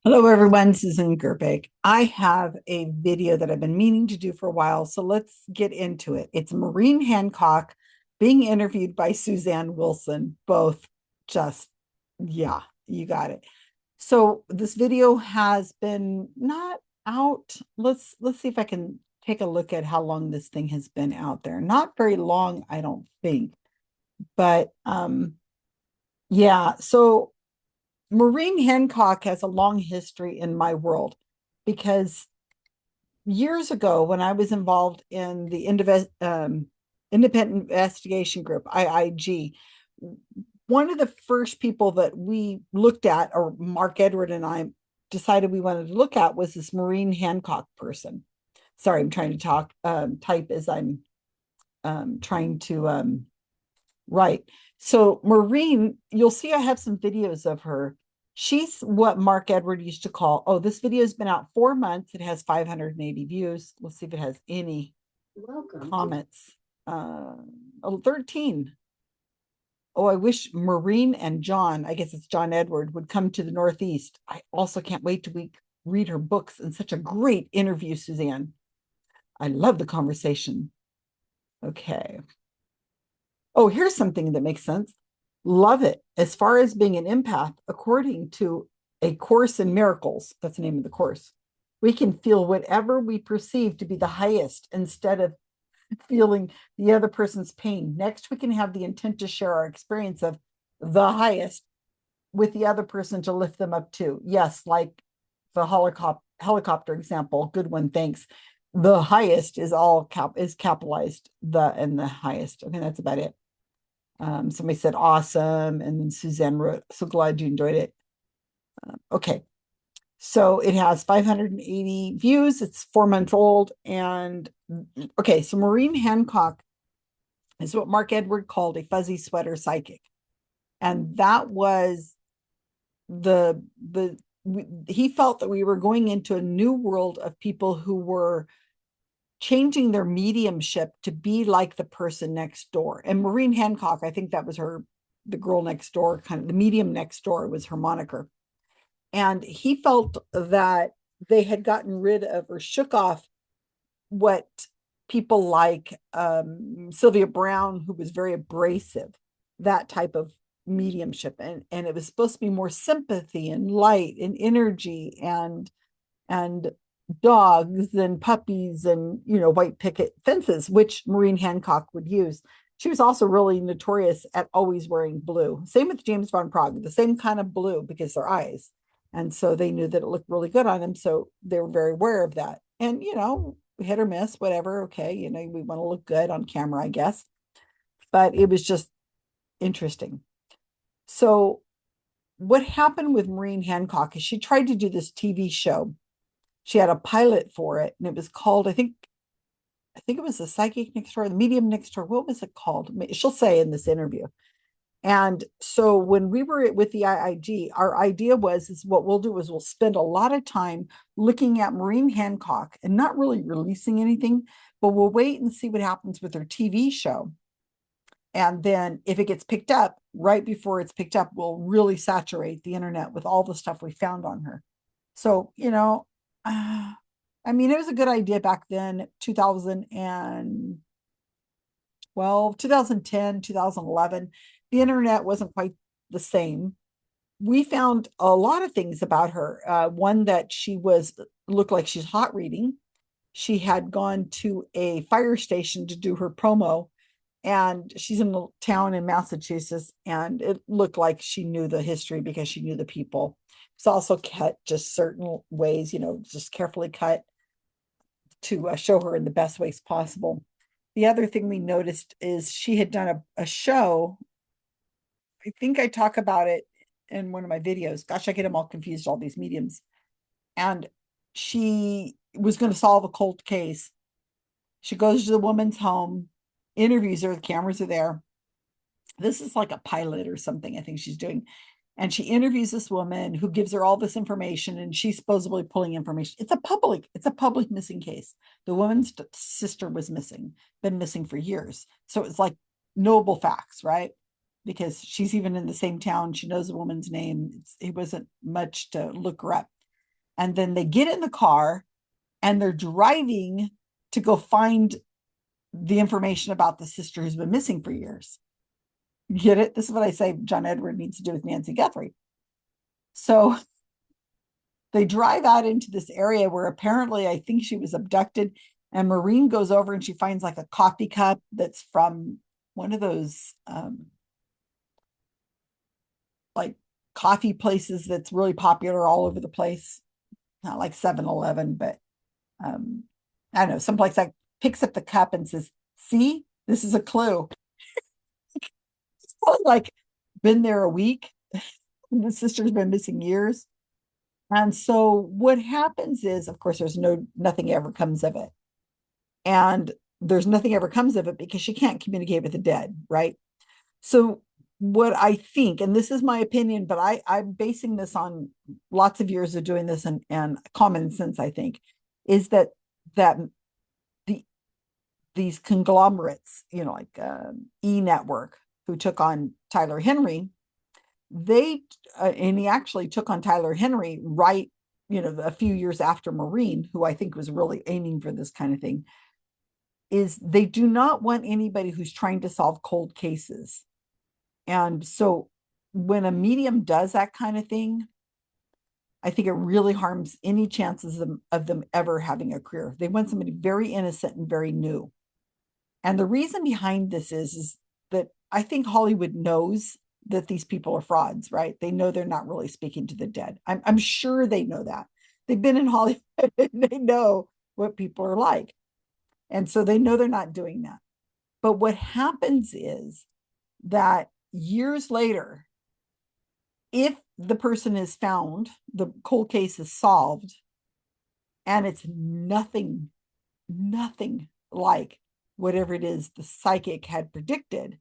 Hello, everyone. Susan Gerbeck. I have a video that I've been meaning to do for a while, so let's get into it. It's Maureen Handcock being interviewed by Susanne Wilson. Both just, yeah, you got it. So this video has been not out. Let's see if I can take a look at how long this thing has been out there. Not very long, I don't think, but yeah. So Maureen Hancock has a long history in my world because years ago, when I was involved in the Independent Investigation Group, IIG, one of the first people that we looked at, or Mark Edward and I decided we wanted to look at, was this Maureen Hancock person. Sorry, I'm trying to type as I'm trying to right. So Maureen, you'll see I have some videos of her. She's what Mark Edward used to call, oh, this video has been out 4 months. It has 580 views. Let's see if it has any comments. Oh, 13. Oh, I wish Maureen and John, I guess it's John Edward, would come to the Northeast. I also can't wait to read her books and such a great interview, Suzanne. I love the conversation. Okay. Oh, here's something that makes sense. Love it. As far as being an empath, according to A Course in Miracles, that's the name of the course, we can feel whatever we perceive to be the highest instead of feeling the other person's pain. Next, we can have the intent to share our experience of the highest with the other person to lift them up too. Yes, like the helicopter example, good one, thanks. The highest is capitalized, the and the highest. Okay, that's about it. Somebody said awesome, and then Suzanne wrote, so glad you enjoyed it. Okay, so it has 580 views. It's 4 months old. And okay, so Maureen Hancock is what Mark Edward called a fuzzy sweater psychic. And that was the he felt that we were going into a new world of people who were changing their mediumship to be like the person next door. And Maureen Hancock, I think that was her, the girl next door, kind of the medium next door was her moniker. And he felt that they had gotten rid of or shook off what people like Sylvia Brown, who was very abrasive, that type of mediumship. And it was supposed to be more sympathy and light and energy and dogs and puppies and white picket fences, which Maureen Hancock would use. She was also really notorious at always wearing blue. Same with James von Prague, the same kind of blue because their eyes. And so they knew that it looked really good on him. So they were very aware of that. And, hit or miss, whatever. Okay. We want to look good on camera, I guess. But it was just interesting. So what happened with Maureen Hancock is she tried to do this TV show. She had a pilot for it, and it was called, I think it was the psychic next door, the medium next door. What was it called? She'll say in this interview. And so when we were with the IIG, our idea is what we'll do is we'll spend a lot of time looking at Maureen Hancock and not really releasing anything, but we'll wait and see what happens with her TV show. And then if it gets picked up, right before it's picked up, we'll really saturate the internet with all the stuff we found on her. So, I mean, it was a good idea back then, 2012, 2010, 2011. The internet wasn't quite the same. We found a lot of things about her. One that she looked like she's hot reading. She had gone to a fire station to do her promo, and she's in a town in Massachusetts, and it looked like she knew the history because she knew the people. It's also cut just certain ways, just carefully cut to show her in the best ways possible. The other thing we noticed is she had done a show. I think I talk about it in one of my videos. Gosh, I get them all confused, all these mediums. And she was going to solve a cold case. She goes to the woman's home, interviews her, the cameras are there. This is like a pilot or something I think she's doing. And she interviews this woman who gives her all this information, and she's supposedly pulling information. It's a public missing case. The woman's sister was been missing for years. So it's like knowable facts, right? Because she's even in the same town. She knows the woman's name. It wasn't much to look her up. And then they get in the car and they're driving to go find the information about the sister who's been missing for years. You get it? This is what I say John Edward needs to do with Nancy Guthrie. So they drive out into this area where apparently I think she was abducted. And Maureen goes over and she finds like a coffee cup that's from one of those like coffee places that's really popular all over the place. Not like 7-Eleven, but I don't know, someplace like picks up the cup and says, see, this is a clue. It's probably like been there a week. The sister's been missing years. And so what happens is, of course, nothing ever comes of it. And there's nothing ever comes of it because she can't communicate with the dead, right? So what I think, and this is my opinion, but I'm basing this on lots of years of doing this and common sense, I think, is that these conglomerates, like E Network, who took on Tyler Henry, and he actually took on Tyler Henry right, a few years after Maureen, who I think was really aiming for this kind of thing, is they do not want anybody who's trying to solve cold cases. And so when a medium does that kind of thing, I think it really harms any chances of them ever having a career. They want somebody very innocent and very new. And the reason behind this is that I think Hollywood knows that these people are frauds, right? They know they're not really speaking to the dead. I'm sure they know that. They've been in Hollywood and they know what people are like. And so they know they're not doing that. But what happens is that years later, if the person is found, the cold case is solved, and it's nothing like whatever it is the psychic had predicted,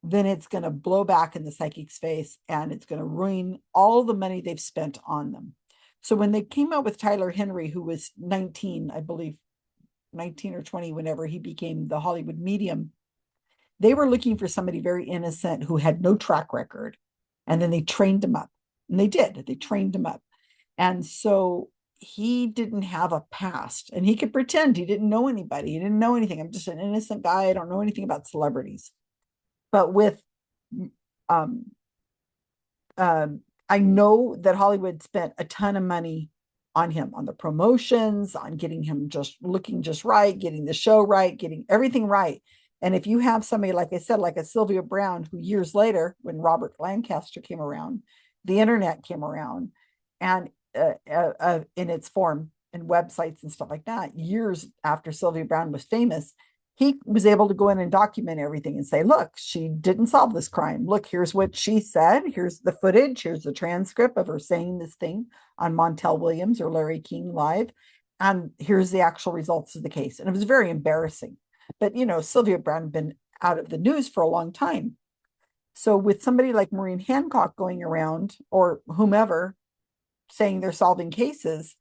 then it's going to blow back in the psychic's face and it's going to ruin all the money they've spent on them. So when they came out with Tyler Henry, who was 19, I believe, 19 or 20, whenever he became the Hollywood medium, they were looking for somebody very innocent who had no track record. And then they trained him up. And they did. They trained him up. And so he didn't have a past. And he could pretend he didn't know anybody. He didn't know anything. I'm just an innocent guy. I don't know anything about celebrities. But with um, I know that Hollywood spent a ton of money on him, on the promotions, on getting him just looking just right, getting the show right, getting everything right. And if you have somebody, like I said, like a Sylvia Browne, who years later, when Robert Lancaster came around, the internet came around, and in its form and websites and stuff like that, years after Sylvia Browne was famous, he was able to go in and document everything and say, look, she didn't solve this crime. Look, here's what she said. Here's the footage. Here's the transcript of her saying this thing on Montel Williams or Larry King Live. And here's the actual results of the case. And it was very embarrassing. But, Sylvia Browne had been out of the news for a long time. So with somebody like Maureen Handcock going around, or whomever, saying they're solving cases,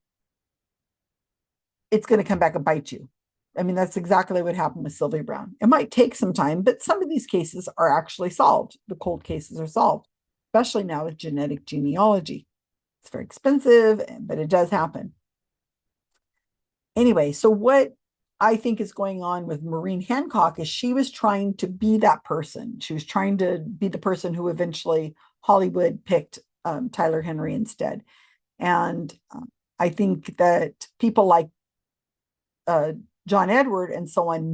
it's going to come back and bite you. I mean, that's exactly what happened with Sylvia Browne. It might take some time, but some of these cases are actually solved. The cold cases are solved, especially now with genetic genealogy. It's very expensive, but it does happen. Anyway, so what I think is going on with Maureen Handcock is she was trying to be that person. She was trying to be the person who eventually Hollywood picked Tyler Henry instead. And I think that people like John Edward and so on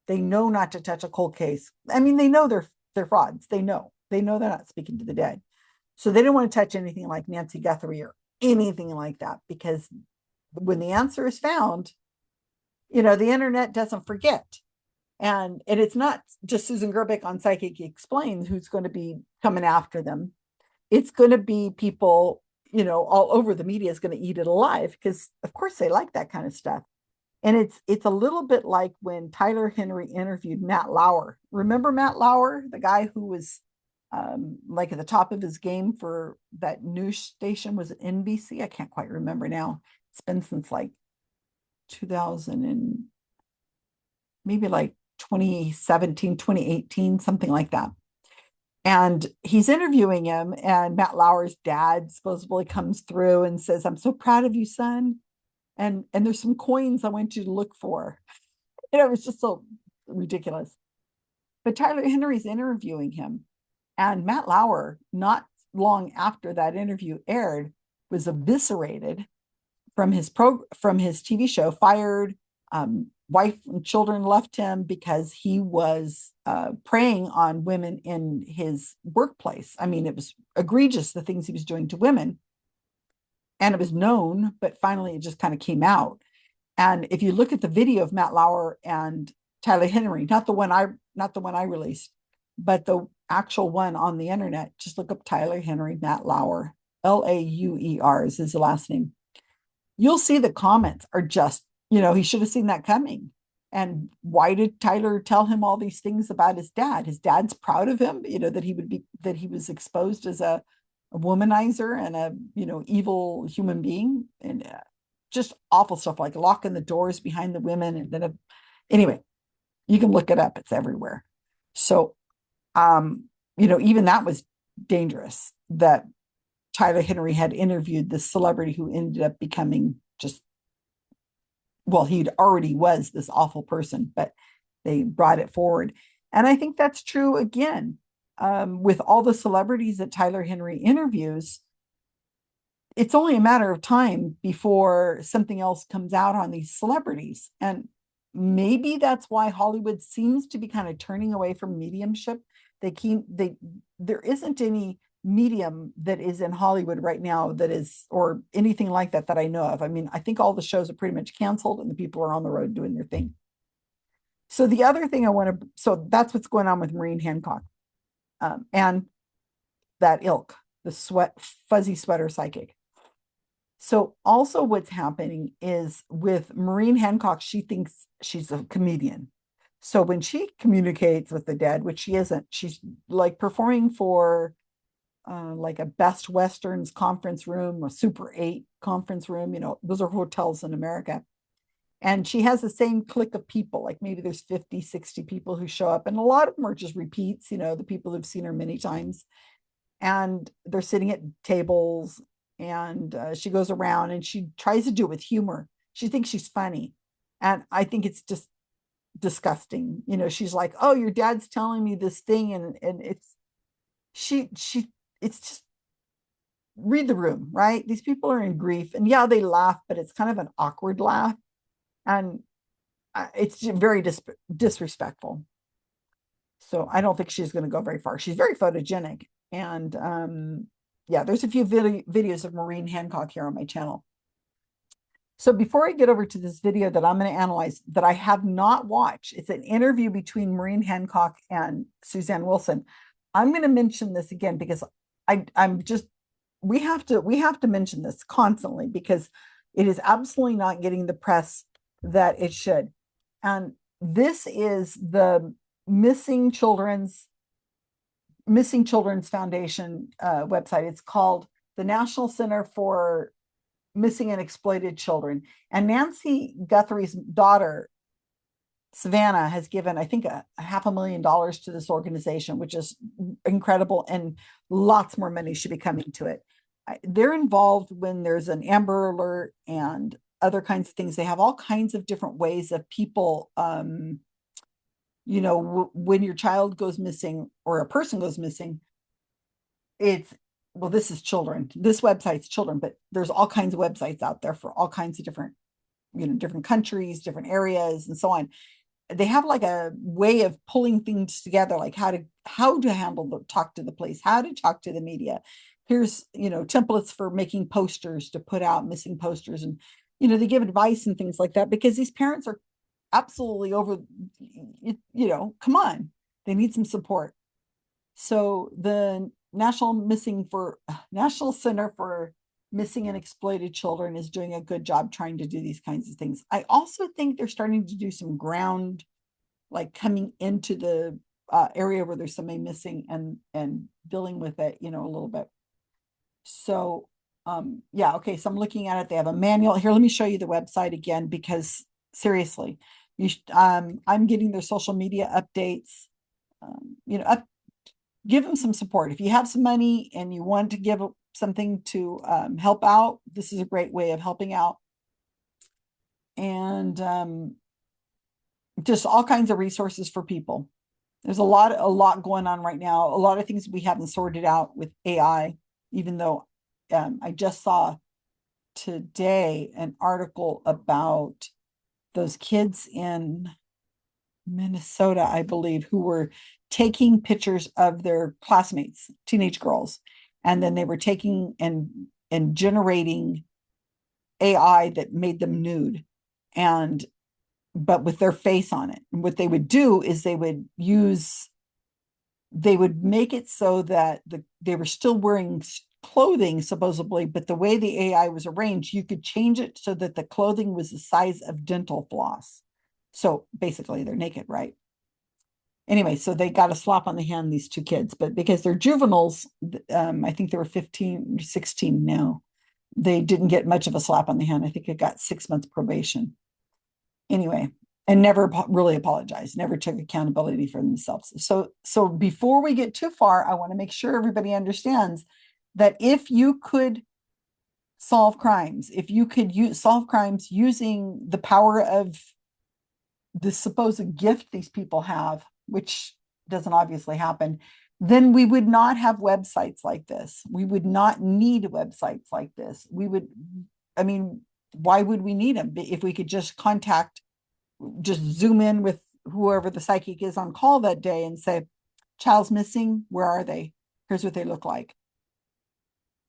they know not to touch a cold case. I mean, they know they're frauds. They know they're not speaking to the dead. So they don't want to touch anything like Nancy Guthrie or anything like that, because when the answer is found, the internet doesn't forget. And it's not just Susan Gerbic on Psychic Explained who's going to be coming after them. It's going to be people, all over the media is going to eat it alive, because of course they like that kind of stuff. And it's a little bit like when Tyler Henry interviewed Matt Lauer. Remember Matt Lauer, the guy who was like at the top of his game for that news station? Was it NBC? I can't quite remember now. It's been since like 2000 and maybe like 2017, 2018, something like that. And he's interviewing him, and Matt Lauer's dad supposedly comes through and says, "I'm so proud of you, son. And there's some coins I want you to look for." It was just so ridiculous. But Tyler Henry's interviewing him, and Matt Lauer, not long after that interview aired, was eviscerated from his TV show, fired. Wife and children left him because he was preying on women in his workplace. I mean, it was egregious, the things he was doing to women, and it was known, but finally it just kind of came out. And if you look at the video of Matt Lauer and Tyler Henry, not the one I released, but the actual one on the internet, just look up Tyler Henry, Matt Lauer, Lauer is his last name. You'll see the comments are just, he should have seen that coming. And why did Tyler tell him all these things about his dad? His dad's proud of him, that he was exposed as a womanizer and a, evil human being, and just awful stuff like locking the doors behind the women. And then, anyway, you can look it up. It's everywhere. So, even that was dangerous, that Tyler Henry had interviewed this celebrity who ended up becoming just, well, he'd already was this awful person, but they brought it forward. And I think that's true again, with all the celebrities that Tyler Henry interviews. It's only a matter of time before something else comes out on these celebrities. And maybe that's why Hollywood seems to be kind of turning away from mediumship. There isn't any medium that is in Hollywood right now that is, or anything like that I know of. I mean, I think all the shows are pretty much canceled and the people are on the road doing their thing. So the other thing so that's what's going on with Maureen Handcock, and that ilk, the fuzzy sweater psychic. So also what's happening is with Maureen Handcock, she thinks she's a comedian. So when she communicates with the dead, which she isn't, she's like performing for like a Best Westerns conference room, a Super 8 conference room, those are hotels in America. And she has the same clique of people, like maybe there's 50, 60 people who show up, and a lot of them are just repeats, the people who've seen her many times. And they're sitting at tables, and she goes around and she tries to do it with humor. She thinks she's funny. And I think it's just disgusting. She's like, "Oh, your dad's telling me this thing." And it's just, read the room, right? These people are in grief, and yeah, they laugh, but it's kind of an awkward laugh. And it's very disrespectful. So I don't think she's going to go very far. She's very photogenic. And yeah, there's a few videos of Maureen Handcock here on my channel. So before I get over to this video that I'm going to analyze that I have not watched, it's an interview between Maureen Handcock and Susanne Wilson. I'm going to mention this again because we have to mention this constantly because it is absolutely not getting the press that it should. And this is the Missing Children's Foundation website. It's called the National Center for Missing and Exploited Children. And Nancy Guthrie's daughter, Savannah, has given, I think, a $500,000 to this organization, which is incredible. And lots more money should be coming to it. They're involved when there's an Amber Alert and other kinds of things. They have all kinds of different ways of people, when your child goes missing or a person goes missing, this is children. This website's children, but there's all kinds of websites out there for all kinds of different, different countries, different areas, and so on. They have like a way of pulling things together, like how to talk to the police, how to talk to the media. Here's, templates for making posters to put out missing posters. And, they give advice and things like that because these parents are absolutely over, come on, they need some support. So the National Center for Missing and Exploited Children is doing a good job trying to do these kinds of things. I also think they're starting to do some ground, like coming into the area where there's somebody missing and dealing with it, a little bit. So yeah, okay, so I'm looking at it. They have a manual here. Let me show you the website again, because seriously, I'm getting their social media updates, give them some support. If you have some money and you want to give something to help out, this is a great way of helping out. And just all kinds of resources for people. There's a lot going on right now. A lot of things we haven't sorted out with AI, even though I just saw today an article about those kids in Minnesota, I believe, who were taking pictures of their classmates, teenage girls, and then they were taking and generating AI that made them nude, and but with their face on it. And what they would do is they would make it so that they were still wearing clothing supposedly, but the way the AI was arranged, you could change it so that the clothing was the size of dental floss. So basically they're naked, right? Anyway, so they got a slap on the hand, these two kids, but because they're juveniles, I think they were 15, 16 now, they didn't get much of a slap on the hand. I think it got 6 months probation. Anyway, and never really apologized, never took accountability for themselves. So before we get too far, I want to make sure everybody understands that if you could solve crimes, if you could solve crimes using the power of the supposed gift these people have, which doesn't obviously happen, then we would not have websites like this. We would not need websites like this. I mean, why would we need them if we could just zoom in with whoever the psychic is on call that day and say, child's missing, where are they? Here's what they look like.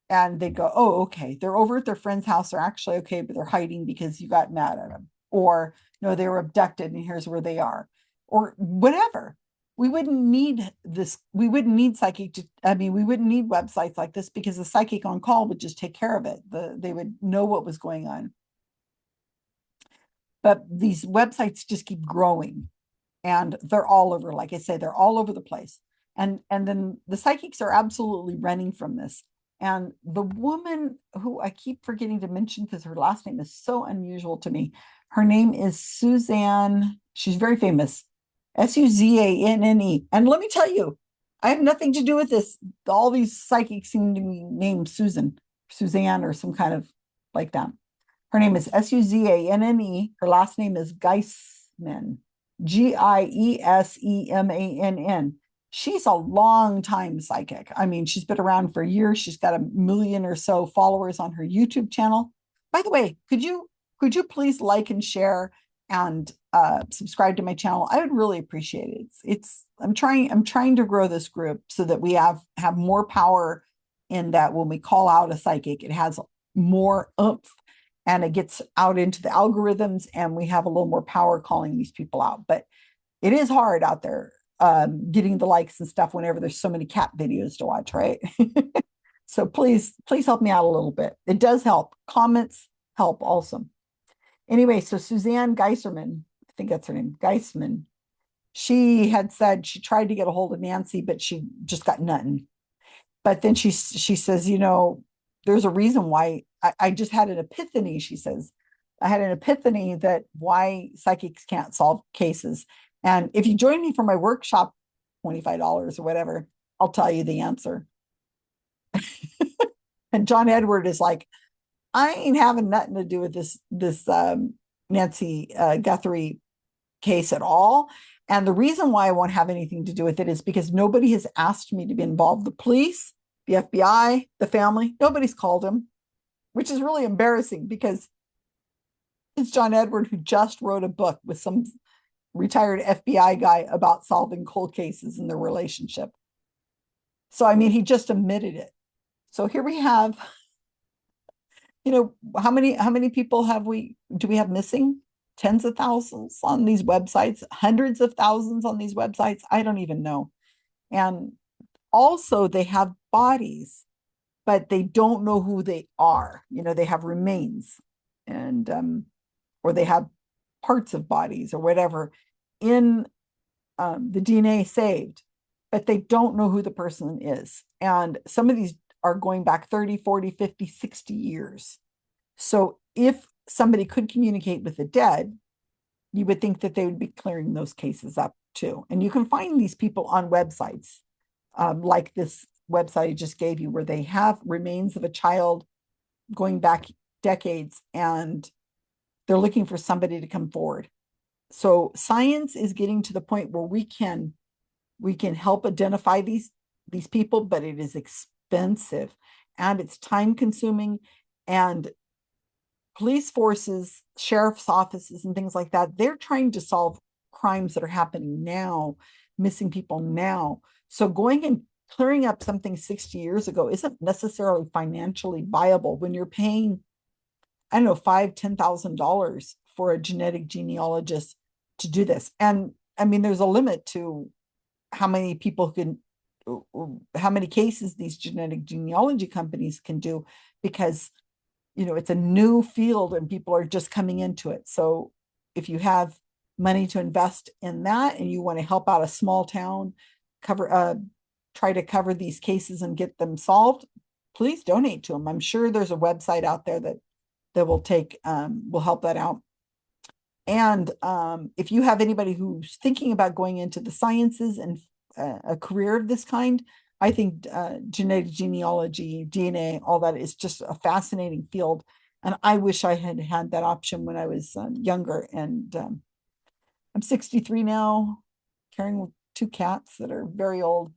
And they go, oh, okay, they're over at their friend's house. They're actually okay, but they're hiding because you got mad at them. Or, no, they were abducted and here's where they are. Or whatever. We wouldn't need this. We wouldn't need we wouldn't need websites like this because the psychic on call would just take care of it. They would know what was going on. But these websites just keep growing and they're all over. Like I say, they're all over the place. And then the psychics are absolutely running from this. And the woman who I keep forgetting to mention because her last name is so unusual to me, her name is Suzanne. She's very famous, Suzanne. And let me tell you, I have nothing to do with this. All these psychics seem to be named Suzanne, or some kind of like that. Her name is Suzanne. Her last name is Geisman, Giesemann. She's a long time psychic. I mean, she's been around for years. She's got 1 million or so followers on her YouTube channel. By the way, could you please like and share and subscribe to my channel? I would really appreciate it. I'm trying to grow this group so that we have more power in that when we call out a psychic, it has more oomph and it gets out into the algorithms and we have a little more power calling these people out. But it is hard out there getting the likes and stuff whenever there's so many cat videos to watch, right? So please help me out a little bit. It does help. Comments help also. Anyway, so Suzanne Geiserman, I think that's her name, Geisman, she had said she tried to get a hold of Nancy, but she just got nothing. But then she says, there's a reason why I just had an epiphany, she says. I had an epiphany that why psychics can't solve cases. And if you join me for my workshop, $25 or whatever, I'll tell you the answer. And John Edward is like, I ain't having nothing to do with this Nancy Guthrie case at all. And the reason why I won't have anything to do with it is because nobody has asked me to be involved. The police, the FBI, the family, nobody's called him, which is really embarrassing because it's John Edward who just wrote a book with some retired FBI guy about solving cold cases in their relationship. So, I mean, he just admitted it. So here we have, how many people do we have missing? Tens of thousands on these websites, hundreds of thousands on these websites. I don't even know. And also they have bodies, but they don't know who they are. They have remains and, or they have parts of bodies or whatever in the DNA saved, but they don't know who the person is. And some of these are going back 30, 40, 50, 60 years. So if somebody could communicate with the dead, you would think that they would be clearing those cases up too. And you can find these people on websites. like this website I just gave you, where they have remains of a child going back decades, and they're looking for somebody to come forward. So science is getting to the point where we can help identify these people, but it is expensive and it's time consuming, and police forces, sheriff's offices, and things like that, they're trying to solve crimes that are happening now, missing people now. So going and clearing up something 60 years ago isn't necessarily financially viable when you're paying, I don't know, $5,000-$10,000 for a genetic genealogist to do this. And I mean, there's a limit to how many people can, how many cases these genetic genealogy companies can do, because it's a new field and people are just coming into it. So if you have money to invest in that and you want to help out a small town, try to cover these cases and get them solved, please donate to them. I'm sure there's a website out there that will help that out. And if you have anybody who's thinking about going into the sciences and a career of this kind, I think genetic genealogy, DNA, all that is just a fascinating field. And I wish I had had that option when I was younger. And I'm 63 now, carrying 2 cats that are very old.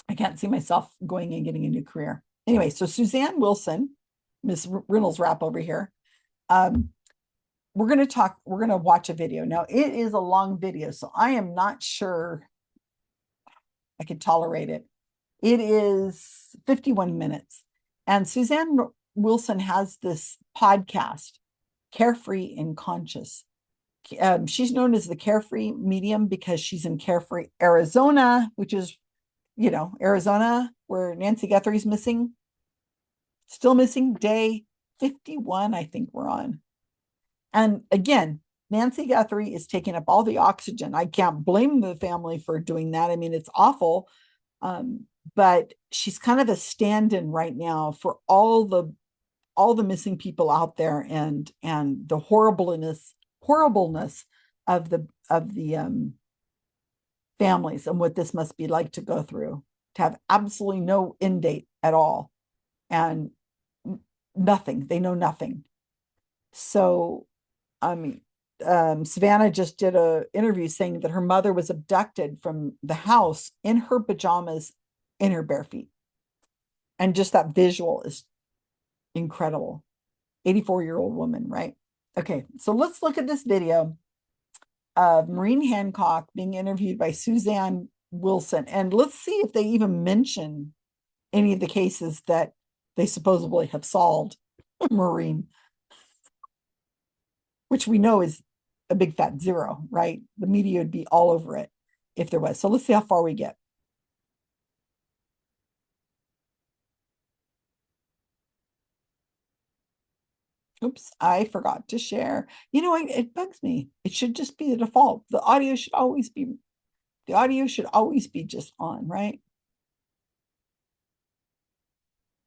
I can't see myself going and getting a new career. Anyway, so Susanne Wilson, Miss Reynolds Wrap over here. We're going to watch a video. Now, it is a long video, so I am not sure I could tolerate it. It is 51 minutes. And Susanne Wilson has this podcast, Carefree and Conscious. She's known as the Carefree Medium because she's in Carefree, Arizona, which is, Arizona, where Nancy Guthrie's missing. Still missing, day 51, I think we're on. And again, Nancy Guthrie is taking up all the oxygen. I can't blame the family for doing that. I mean, it's awful. But she's kind of a stand-in right now for all the missing people out there, and the horribleness of the families, and what this must be like to go through, to have absolutely no end date at all, and nothing. They know nothing. So, I mean, Savannah just did an interview saying that her mother was abducted from the house in her pajamas, in her bare feet. And just that visual is incredible. 84-year-old woman, right? Okay, so let's look at this video of Maureen Handcock being interviewed by Susanne Wilson. And let's see if they even mention any of the cases that they supposedly have solved, Maureen, which we know is a big fat zero, right? The media would be all over it if there was. So let's see how far we get. Oops, I forgot to share. It bugs me. It should just be the default. The audio should always be just on, right?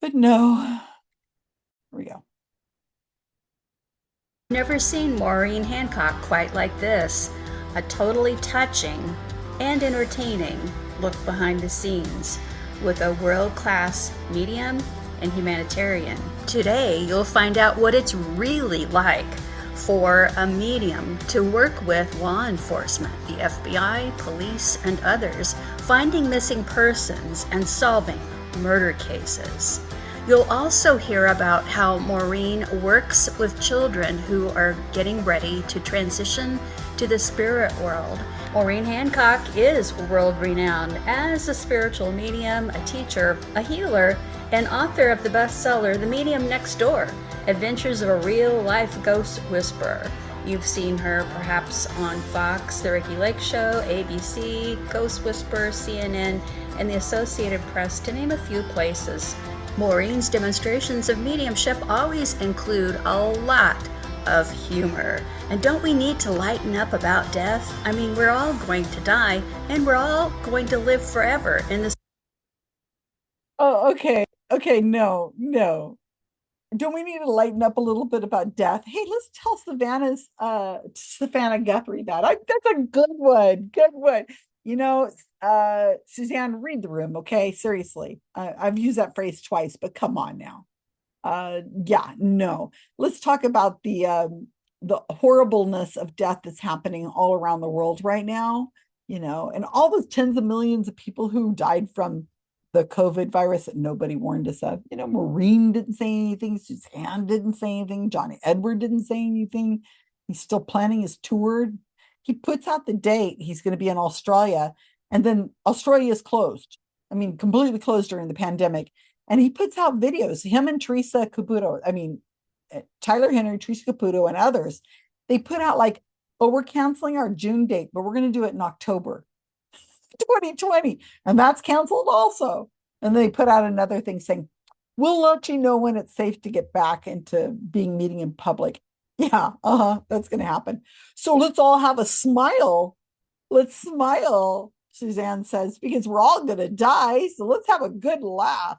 But no. Here we go. Never seen Maureen Handcock quite like this. A totally touching and entertaining look behind the scenes with a world-class medium and humanitarian. Today, you'll find out what it's really like for a medium to work with law enforcement, the FBI, police, and others, finding missing persons and solving murder cases. You'll also hear about how Maureen works with children who are getting ready to transition to the spirit world. Maureen Handcock is world-renowned as a spiritual medium, a teacher, a healer, and author of the bestseller, The Medium Next Door, Adventures of a Real-Life Ghost Whisperer. You've seen her perhaps on Fox, The Ricky Lake Show, ABC, Ghost Whisperer, CNN, and the Associated Press, to name a few places. Maureen's demonstrations of mediumship always include a lot of humor. And don't we need to lighten up about death? I mean, we're all going to die, and we're all going to live forever in this. Oh, okay. Okay, no. Don't we need to lighten up a little bit about death? Hey, let's tell Savannah Guthrie that. That's a good one. Good one. Suzanne, read the room, okay? Seriously. I've used that phrase twice, but come on now. Yeah, no. Let's talk about the horribleness of death that's happening all around the world right now, and all those tens of millions of people who died from the COVID virus that nobody warned us of. Maureen didn't say anything, Suzanne didn't say anything, Johnny Edward didn't say anything. He's still planning his tour. He puts out the date he's going to be in Australia, and then Australia is closed. I mean, completely closed during the pandemic. And he puts out videos, him and Teresa Caputo, Tyler Henry, Teresa Caputo, and others. They put out like, oh, we're canceling our June date, but we're going to do it in October 2020. And that's canceled also. And they put out another thing saying, we'll let you know when it's safe to get back into being meeting in public. Yeah, that's going to happen. So let's all have a smile. Let's smile, Suzanne says, because we're all going to die. So let's have a good laugh.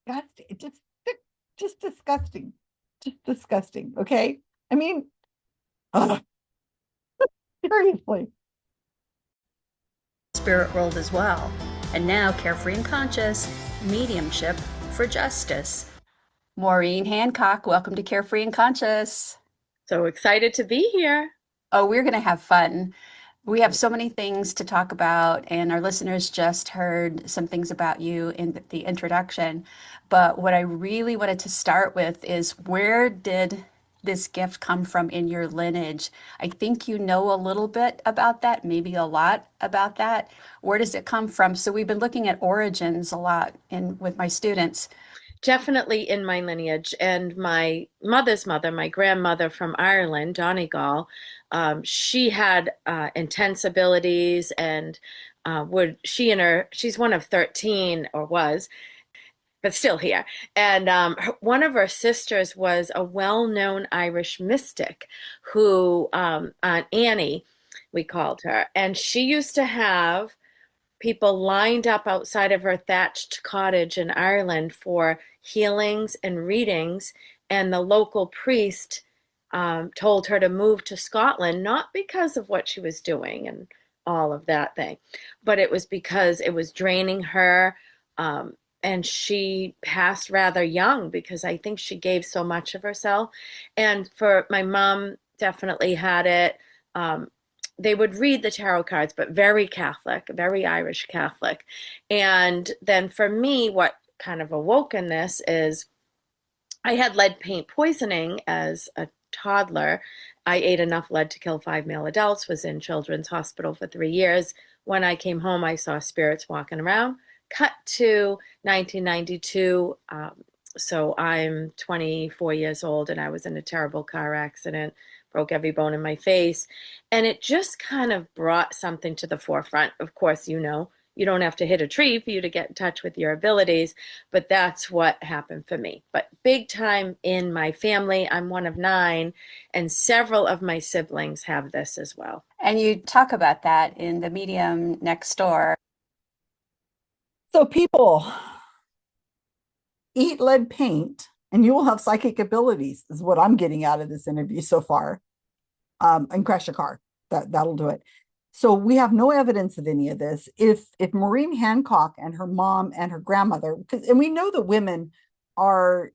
Disgusting. Just disgusting. Just disgusting. Okay. I mean, seriously. Spirit world as well. And now, Carefree and Conscious, mediumship for justice. Maureen Handcock, welcome to Carefree and Conscious. So excited to be here. Oh, we're going to have fun. We have so many things to talk about, and our listeners just heard some things about you in the introduction. But what I really wanted to start with is, where did this gift come from in your lineage? I think you know a little bit about that, maybe a lot about that. Where does it come from? So we've been looking at origins a lot with my students. Definitely in my lineage, and my mother's mother, my grandmother from Ireland, Donegal, she had intense abilities, and she's one of 13, or was, but still here. And one of her sisters was a well-known Irish mystic who, Aunt Annie, we called her, and she used to have people lined up outside of her thatched cottage in Ireland for healings and readings. And the local priest told her to move to Scotland, not because of what she was doing and all of that thing, but it was because it was draining her. And she passed rather young because I think she gave so much of herself. And for my mom, definitely had it. They would read the tarot cards, but very Catholic, very Irish Catholic. And then for me, what kind of awoke in this is I had lead paint poisoning as a toddler. I ate enough lead to kill 5 male adults, was in children's hospital for 3 years. When I came home, I saw spirits walking around. Cut to 1992. So I'm 24 years old, and I was in a terrible car accident, broke every bone in my face. And it just kind of brought something to the forefront. Of course, you don't have to hit a tree for you to get in touch with your abilities, but that's what happened for me. But big time in my family. I'm one of 9, and several of my siblings have this as well. And you talk about that in the medium next door. So people, eat lead paint and you will have psychic abilities, is what I'm getting out of this interview so far. And crash a car. That'll do it. So we have no evidence of any of this. If Maureen Handcock and her mom and her grandmother, and we know that women are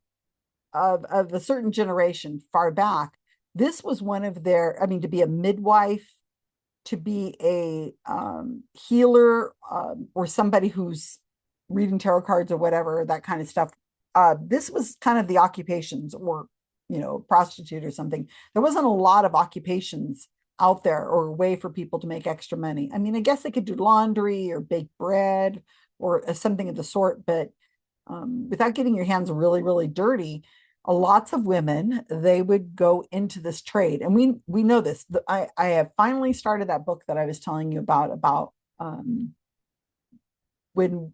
of a certain generation far back, this was one of their, to be a midwife, to be a healer, or somebody who's reading tarot cards or whatever, that kind of stuff. This was kind of the occupations, or, prostitute or something. There wasn't a lot of occupations out there or a way for people to make extra money. I guess they could do laundry or bake bread or something of the sort, but without getting your hands really, really dirty, lots of women, they would go into this trade. And we know this. I have finally started that book that I was telling you about when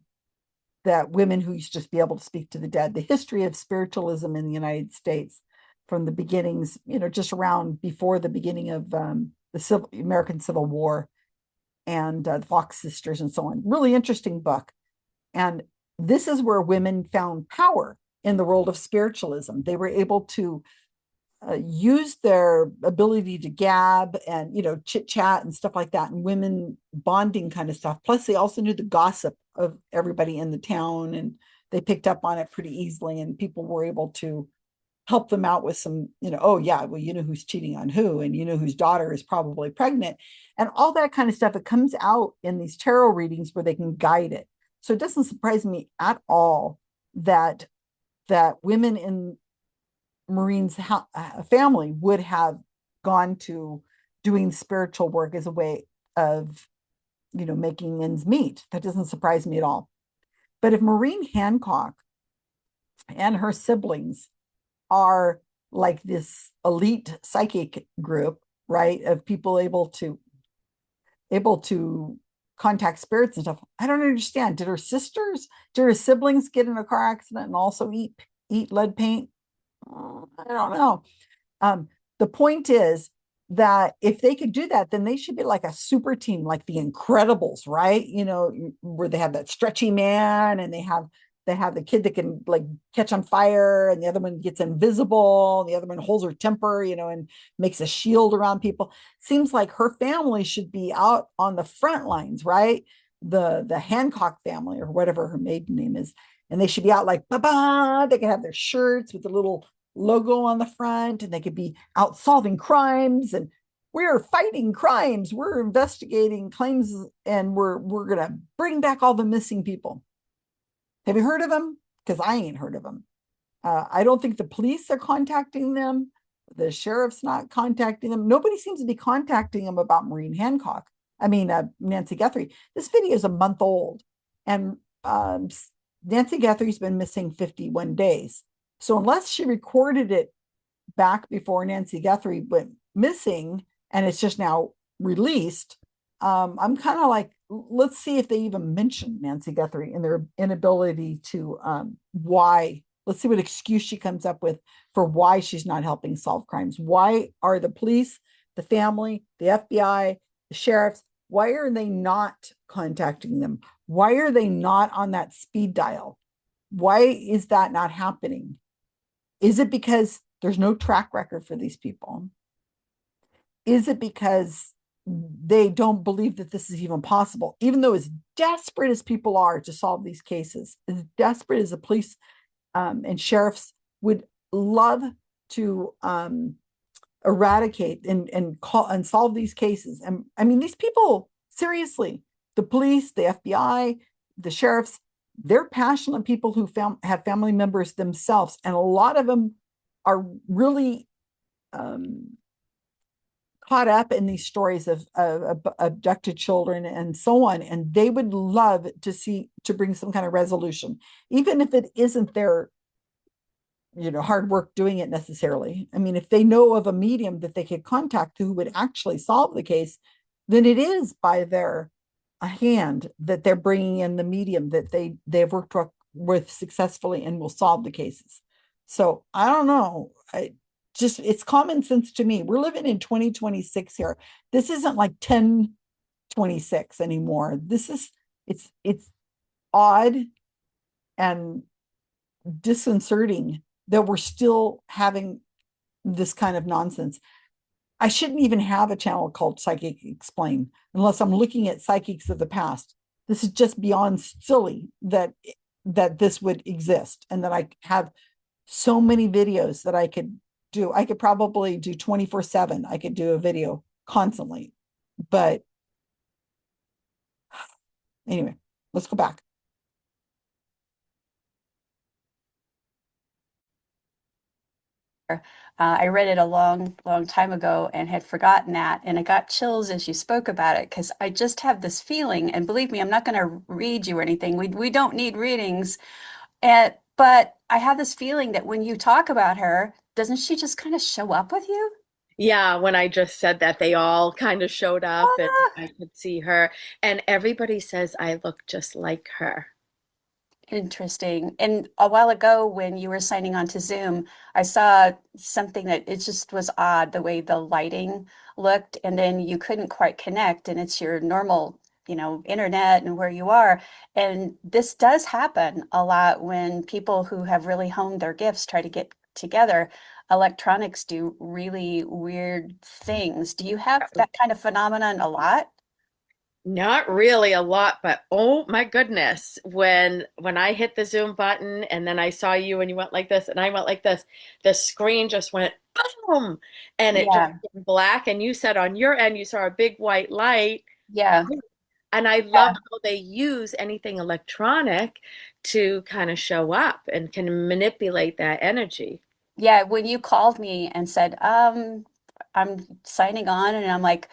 that women who used to just be able to speak to the dead, the history of spiritualism in the United States from the beginnings, just around before the beginning of the American Civil War, and the Fox sisters and so on. Really interesting book. And this is where women found power in the world of spiritualism. They were able to use their ability to gab and chit chat and stuff like that, and women bonding kind of stuff. Plus, they also knew the gossip of everybody in the town, and they picked up on it pretty easily. And people were able to help them out with some, oh yeah, well, who's cheating on who, and whose daughter is probably pregnant, and all that kind of stuff. It comes out in these tarot readings where they can guide it. So it doesn't surprise me at all that women in Maureen's family would have gone to doing spiritual work as a way of, making ends meet. That doesn't surprise me at all. But if Maureen Handcock and her siblings are like this elite psychic group, right, of people able to contact spirits and stuff, I don't understand. Did her siblings get in a car accident and also eat lead paint? I don't know. Um, the point is that if they could do that, then they should be like a super team, like the Incredibles, right? Where they have that stretchy man, and they have the kid that can like catch on fire, and the other one gets invisible, and the other one holds her temper, and makes a shield around people. Seems like her family should be out on the front lines, right? The Hancock family, or whatever her maiden name is, and they should be out like ba. They can have their shirts with the little logo on the front, and they could be out solving crimes, and we're fighting crimes, we're investigating claims, and we're gonna bring back all the missing people. Have you heard of them? Because I ain't heard of them. I don't think the police are contacting them. The sheriff's not contacting them. Nobody seems to be contacting them about Maureen Handcock. I mean, Nancy Guthrie. This video is a month old, and Nancy Guthrie's been missing 51 days. So unless she recorded it back before Nancy Guthrie went missing, and it's just now released, I'm kind of like, let's see if they even mention Nancy Guthrie and their inability to why. Let's see what excuse she comes up with for why she's not helping solve crimes. Why are the police, the family, the FBI, the sheriffs, why are they not contacting them? Why are they not on that speed dial? Why is that not happening? Is it because there's no track record for these people? Is it because they don't believe that this is even possible? Even though as desperate as people are to solve these cases, as desperate as the police and sheriffs would love to eradicate and call and solve these cases. And I mean, these people, seriously, the police, the FBI, the sheriffs, they're passionate people who have family members themselves. And a lot of them are really caught up in these stories of abducted children and so on. And they would love to bring some kind of resolution, even if it isn't their hard work doing it necessarily. I mean, if they know of a medium that they could contact who would actually solve the case, then it is by their hand that they're bringing in the medium that they've worked with successfully and will solve the cases. So I don't know. It's common sense to me. We're living in 2026 here. This isn't like 1026 anymore. It's odd and disconcerting that we're still having this kind of nonsense. I shouldn't even have a channel called Psychic Explain unless I'm looking at psychics of the past. This is just beyond silly that this would exist, and that I have so many videos that I could do. I could probably do 24/7. I could do a video constantly. But anyway, let's go back. I read it a long, long time ago and had forgotten that. And I got chills as you spoke about it, because I just have this feeling, and believe me, I'm not going to read you or anything. We don't need readings. But I have this feeling that when you talk about her, doesn't she just kind of show up with you? Yeah, when I just said that, they all kind of showed up and Ah, I could see her, and everybody says I look just like her. interesting. And a while ago, when you were signing on to Zoom, I saw something that it just was odd the way the lighting looked, and then you couldn't quite connect, and it's your normal, internet and where you are. And this does happen a lot when people who have really honed their gifts try to get together, electronics do really weird things. Do you have that kind of phenomenon a lot? Not really a lot, but oh my goodness, when I hit the Zoom button and then I saw you and you went like this and I went like this, the screen just went boom and it just Yeah, went black and you said on your end you saw a big white light yeah. and I love how they use anything electronic to kind of show up and can manipulate that energy. Yeah, when you called me and said, I'm signing on, and I'm like,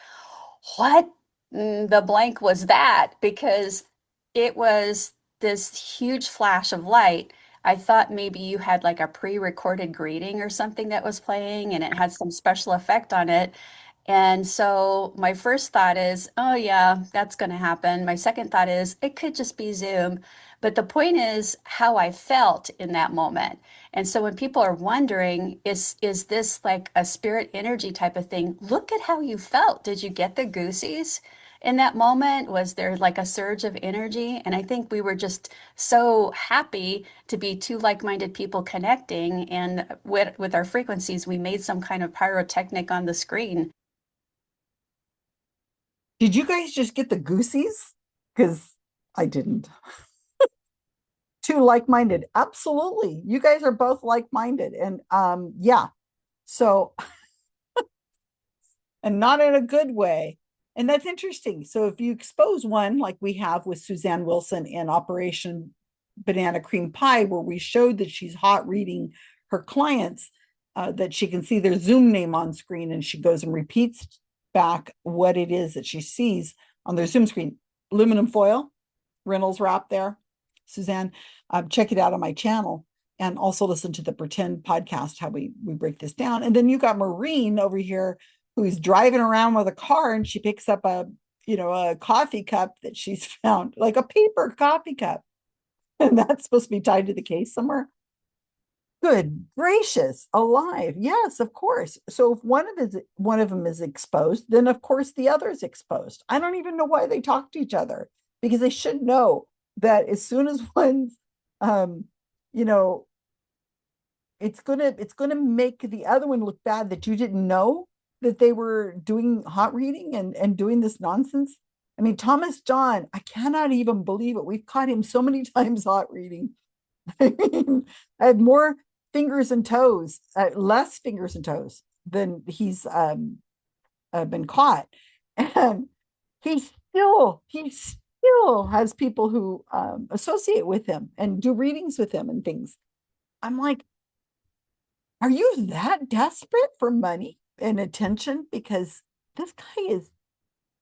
what the blank was that? Because it was this huge flash of light. I thought maybe you had like a pre-recorded greeting or something that was playing and it had some special effect on it. And so my first thought is, oh yeah, that's going to happen. My second thought is it could just be Zoom. But the point is how I felt in that moment. And so when people are wondering, is this like a spirit energy type of thing? Look at how you felt. Did you get the goosies in that moment? Was there like a surge of energy? And I think we were just so happy to be two like-minded people connecting. And with our frequencies, we made some kind of pyrotechnic on the screen. Did you guys just get the goosies? Because I didn't. Two like-minded. Absolutely. You guys are both like-minded. And yeah. So, and not in a good way. And that's interesting. So if you expose one, like we have with Susanne Wilson in Operation Banana Cream Pie, where we showed that she's hot reading her clients, that she can see their Zoom name on screen and she goes and repeats back what it is that she sees on their Zoom screen. Aluminum foil, Reynolds wrap there. Suzanne, check it out on my channel and also listen to the Pretend podcast, how we break this down. And then you got Maureen over here who's driving around with a car and she picks up a coffee cup that she's found, like a paper coffee cup. And that's supposed to be tied to the case somewhere. Good gracious, alive. Yes, of course. So if one of them is exposed, then of course the other is exposed. I don't even know why they talk to each other because they should know that as soon as one's um, you know, it's gonna make the other one look bad that you didn't know that they were doing hot reading and doing this nonsense. I mean, Thomas John, I cannot even believe it. We've caught him so many times hot reading. I mean, I had more fingers and toes, less fingers and toes than he's been caught, and he still has people who associate with him and do readings with him and things. I'm like, are you that desperate for money and attention? Because this guy is,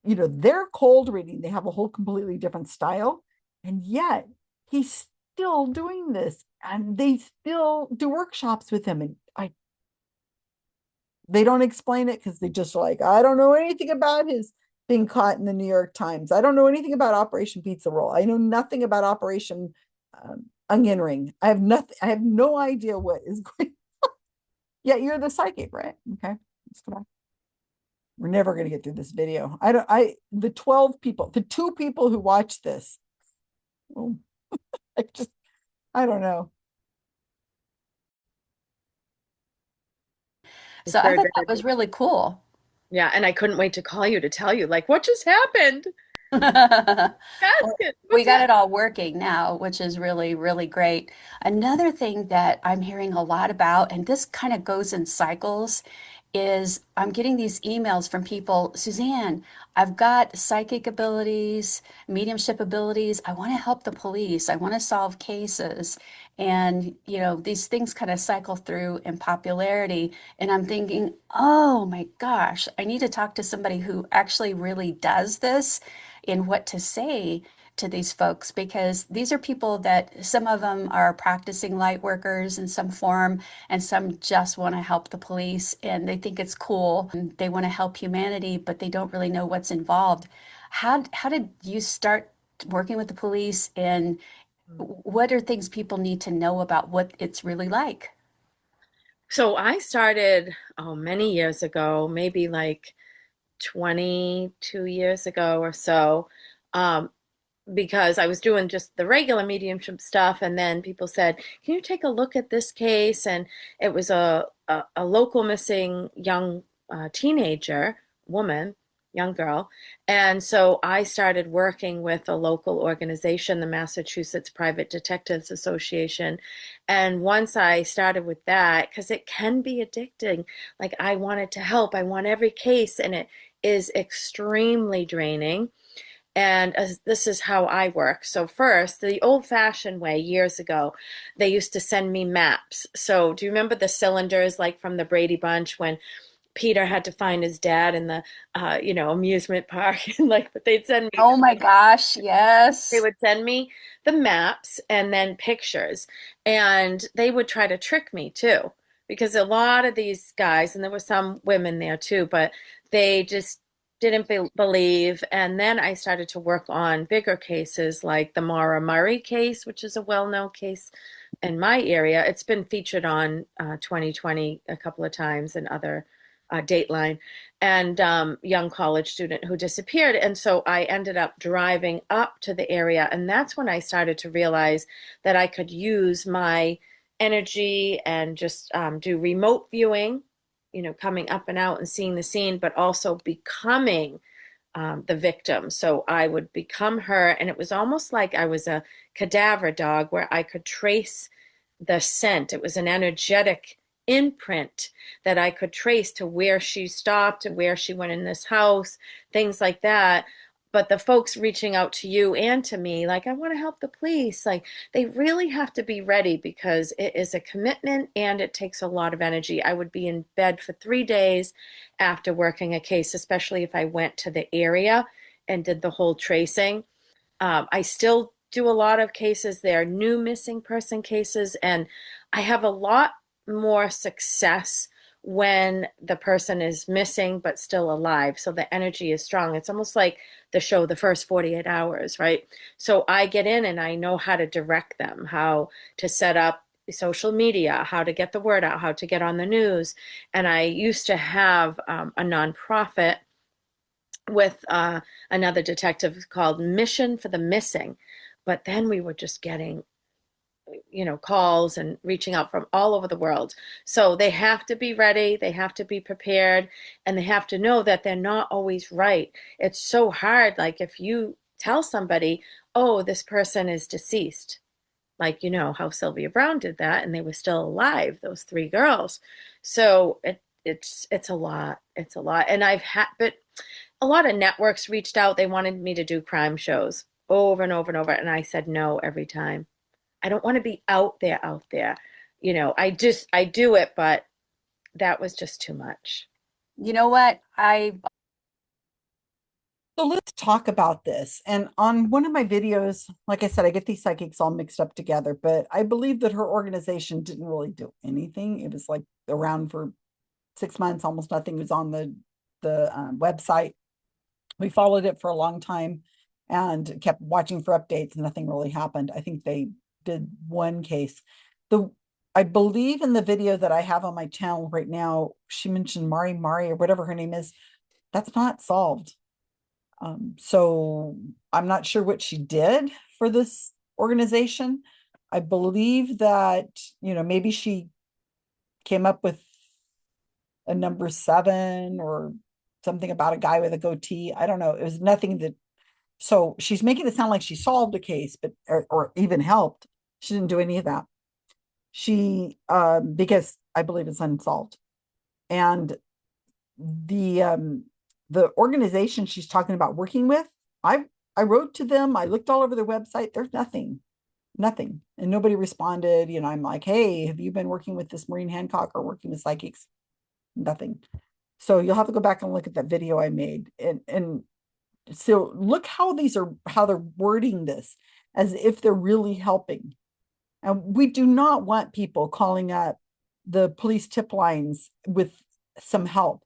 they're cold reading. They have a whole completely different style. And yet he's still doing this. And they still do workshops with him. And they don't explain it because they just like, I don't know anything about his being caught in the New York Times. I don't know anything about Operation Pizza Roll. I know nothing about Operation Onion Ring. I have nothing. I have no idea what is going. Yeah, you're the psychic, right? Okay, let's go back. We're never going to get through this video. The 12 people, the two people who watch this, oh, I just, I don't know. So It's I very, thought very, that was really cool. yeah, and I couldn't wait to call you to tell you, like, what just happened? Well, Basket, we what's got happening? it all working now, which is really, really great. Another thing that I'm hearing a lot about, and this kind of goes in cycles, is I'm getting these emails from people, Suzanne, I've got psychic abilities, mediumship abilities. I want to help the police. I want to solve cases. And, these things kind of cycle through in popularity. And I'm thinking, oh my gosh, I need to talk to somebody who actually really does this in what to say to these folks because these are people that some of them are practicing light workers in some form and some just want to help the police and they think it's cool and they want to help humanity but they don't really know what's involved. How did you start working with the police and what are things people need to know about what it's really like? So I started, oh, many years ago, maybe like 22 years ago or so, um, because I was doing just the regular mediumship stuff, and then people said, "Can you take a look at this case?" And it was a local missing young teenager woman, young girl, and so I started working with a local organization, the Massachusetts Private Detectives Association, and once I started with that, because it can be addicting, like I wanted to help, I want every case, and it is extremely draining. And this is how I work. So, first, the old fashioned way years ago, they used to send me maps. So, do you remember the cylinders like from the Brady Bunch when Peter had to find his dad in the, amusement park? And like, but they'd send me Oh my gosh, they yes. would send me the maps and then pictures, and they would try to trick me too, because a lot of these guys, and there were some women there too, but they just didn't believe. And then I started to work on bigger cases like the Maura Murray case, which is a well-known case in my area. It's been featured on 2020 a couple of times and other Dateline, and young college student who disappeared. And so I ended up driving up to the area, and that's when I started to realize that I could use my energy and just do remote viewing, coming up and out and seeing the scene, but also becoming the victim. So I would become her, and it was almost like I was a cadaver dog where I could trace the scent. It was an energetic imprint that I could trace to where she stopped and where she went in this house, things like that. But the folks reaching out to you and to me, like, I want to help the police, like, they really have to be ready because it is a commitment and it takes a lot of energy. I would be in bed for 3 days after working a case, especially if I went to the area and did the whole tracing. I still do a lot of cases. There are new missing person cases, and I have a lot more success when the person is missing but still alive. So the energy is strong. It's almost like the show, The First 48 Hours, right? So I get in and I know how to direct them, how to set up social media, how to get the word out, how to get on the news. And I used to have a nonprofit with another detective called Mission for the Missing. But then we were just getting, calls and reaching out from all over the world. So they have to be ready, they have to be prepared, and they have to know that they're not always right. It's so hard. Like if you tell somebody, oh, this person is deceased, like how Sylvia Brown did that, and they were still alive, those three girls. So it's a lot. It's a lot. And I've had, but a lot of networks reached out. They wanted me to do crime shows over and over and over. And I said no every time. I don't want to be out there, out there. I do it, but that was just too much. You know what? So let's talk about this. And on one of my videos, like I said, I get these psychics all mixed up together, but I believe that her organization didn't really do anything. It was like around for 6 months, almost nothing was on the website. We followed it for a long time and kept watching for updates. Nothing really happened. I think they did one case. I believe in the video that I have on my channel right now, she mentioned Mari or whatever her name is. That's not solved. So I'm not sure what she did for this organization. I believe that, maybe she came up with a number 7 or something about a guy with a goatee. I don't know. It was nothing that, so she's making it sound like she solved a case, but, or even helped. She didn't do any of that. Because I believe it's unsolved. And the organization she's talking about working with, I wrote to them, I looked all over their website, there's nothing, and nobody responded. I'm like, hey, have you been working with this Maureen Handcock or working with psychics? Nothing. So you'll have to go back and look at that video I made, and so look how they're wording this as if they're really helping. And we do not want people calling up the police tip lines with some help.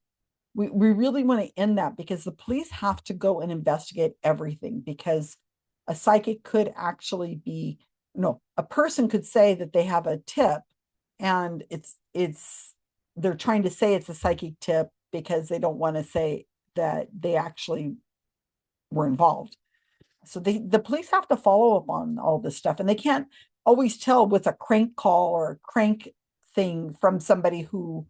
We really want to end that, because the police have to go and investigate everything, because a psychic could actually be, no, a person could say that they have a tip, and they're trying to say it's a psychic tip because they don't want to say that they actually were involved. So the police have to follow up on all this stuff, and they can't always tell what's a crank call or a crank thing from somebody who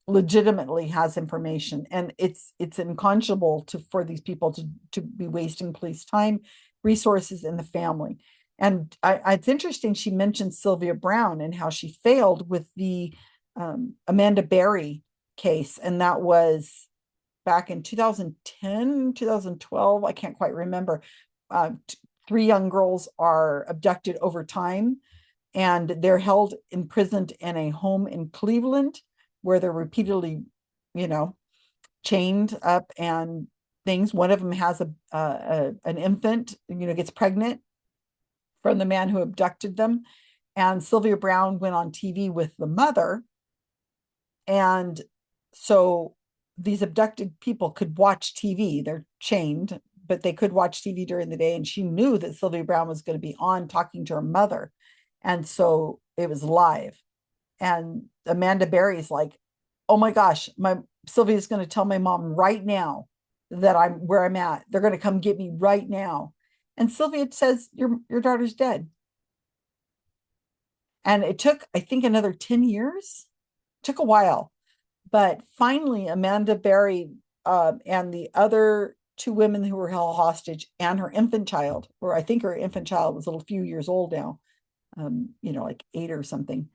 legitimately has information. And it's unconscionable to for these people to be wasting police time, resources, and the family. And it's interesting she mentioned Sylvia Brown and how she failed with the Amanda Berry case, and that was back in 2010, 2012. I can't quite remember. Three young girls are abducted over time, and they're held imprisoned in a home in Cleveland where they're repeatedly, you know, chained up and things. One of them has an infant, gets pregnant from the man who abducted them. And Sylvia Brown went on TV with the mother. And so these abducted people could watch TV. They're chained, but they could watch TV during the day. And she knew that Sylvia Brown was going to be on talking to her mother. And so it was live. And Amanda Berry's like, oh my gosh, my Sylvia's going to tell my mom right now that I'm where I'm at. They're going to come get me right now. And Sylvia says, your daughter's dead. And it took, I think, another 10 years. It took a while. But finally, Amanda Berry and the other two women who were held hostage and her infant child, or I think her infant child was a little few years old now, like 8 or something.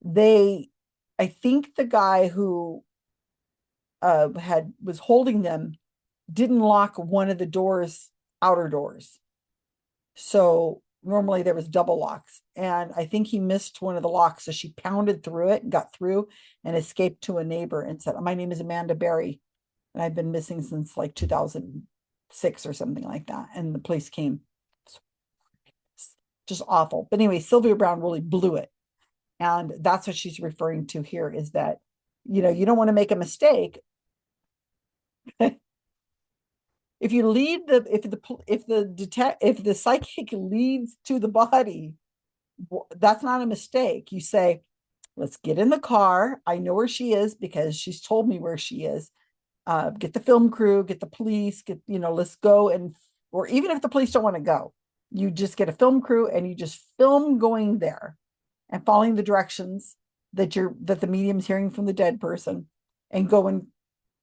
I think the guy who was holding them didn't lock one of the doors, outer doors. So normally there was double locks, and I think he missed one of the locks. So she pounded through it and got through and escaped to a neighbor and said, my name is Amanda Berry, and I've been missing since like 2006 or something like that. And the police came. Just awful. But anyway, Sylvia Brown really blew it. And that's what she's referring to here, is that, you don't want to make a mistake. If you lead if the psychic leads to the body, that's not a mistake. You say, let's get in the car. I know where she is because she's told me where she is. Get the film crew, get the police, let's go. Or even if the police don't want to go, you just get a film crew and you just film going there and following the directions that the medium's hearing from the dead person, and go, and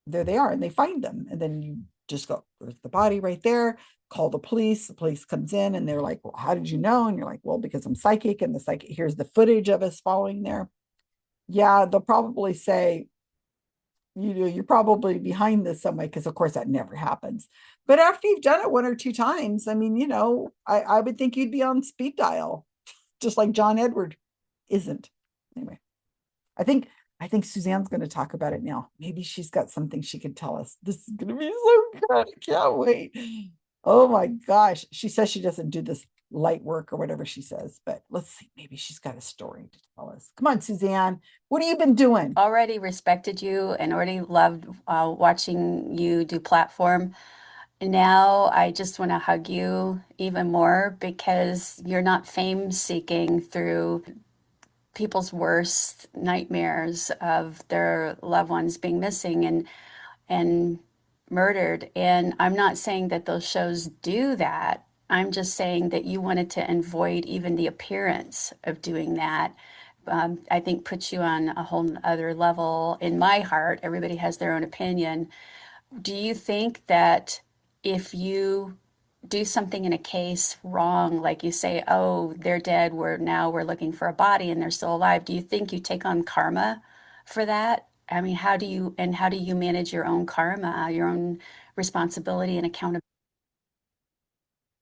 there they are, and they find them. And then you just go, there's the body right there, call the police comes in, and they're like, well, how did you know? And you're like, well, because I'm psychic, and the psychic, here's the footage of us following there. Yeah, they'll probably say, you're probably behind this some way, because of course that never happens. But after you've done it one or two times, I mean, I would think you'd be on speed dial, just like John Edward isn't. Anyway, I think Suzanne's going to talk about it now. Maybe she's got something she can tell us. This is going to be so good. I can't wait. Oh my gosh. She says she doesn't do this light work or whatever she says, but let's see. Maybe she's got a story to tell us. Come on, Suzanne. What have you been doing? Already respected you and already loved watching you do platform. Now I just want to hug you even more because you're not fame seeking through people's worst nightmares of their loved ones being missing and murdered. And I'm not saying that those shows do that. I'm just saying that you wanted to avoid even the appearance of doing that. I think puts you on a whole other level in my heart. Everybody has their own opinion. Do you think that if you do something in a case wrong, like you say, oh, they're dead, we're looking for a body and they're still alive, do you think you take on karma for that? I mean, how do you manage your own karma, your own responsibility and accountability?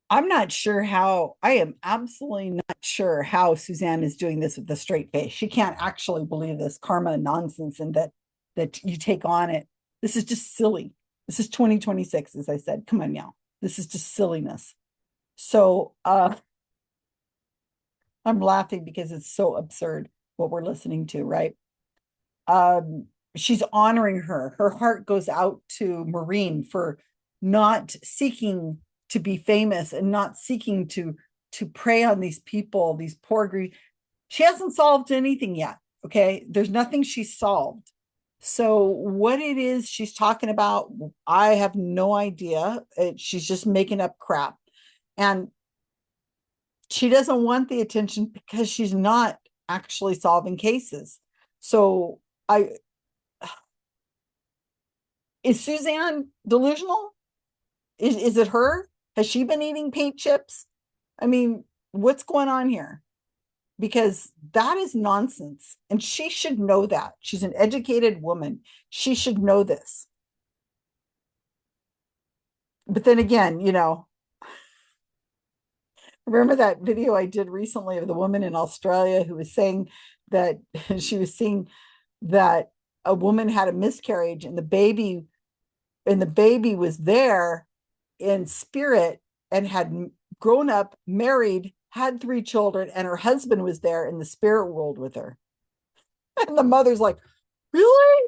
I'm not sure how, I am absolutely not sure how Suzanne is doing this with a straight face. She can't actually believe this karma nonsense, and that you take on it. This is just silly. This is 2026, as I said. Come on now. This is just silliness. So I'm laughing because it's so absurd what we're listening to, right? She's honoring her. Her heart goes out to Maureen for not seeking to be famous and not seeking to prey on these people, these poor grief. She hasn't solved anything yet. Okay. There's nothing she's solved. So what it is she's talking about, I have no idea. She's just making up crap. And she doesn't want the attention because she's not actually solving cases. So I is Suzanne delusional? Is it her? Has she been eating paint chips? I mean, what's going on here? Because that is nonsense. And she should know that. She's an educated woman. She should know this. But then again, remember that video I did recently of the woman in Australia who was saying that she was seeing that a woman had a miscarriage and the baby was there in spirit and had grown up, married, had 3 children, and her husband was there in the spirit world with her. And the mother's like, really?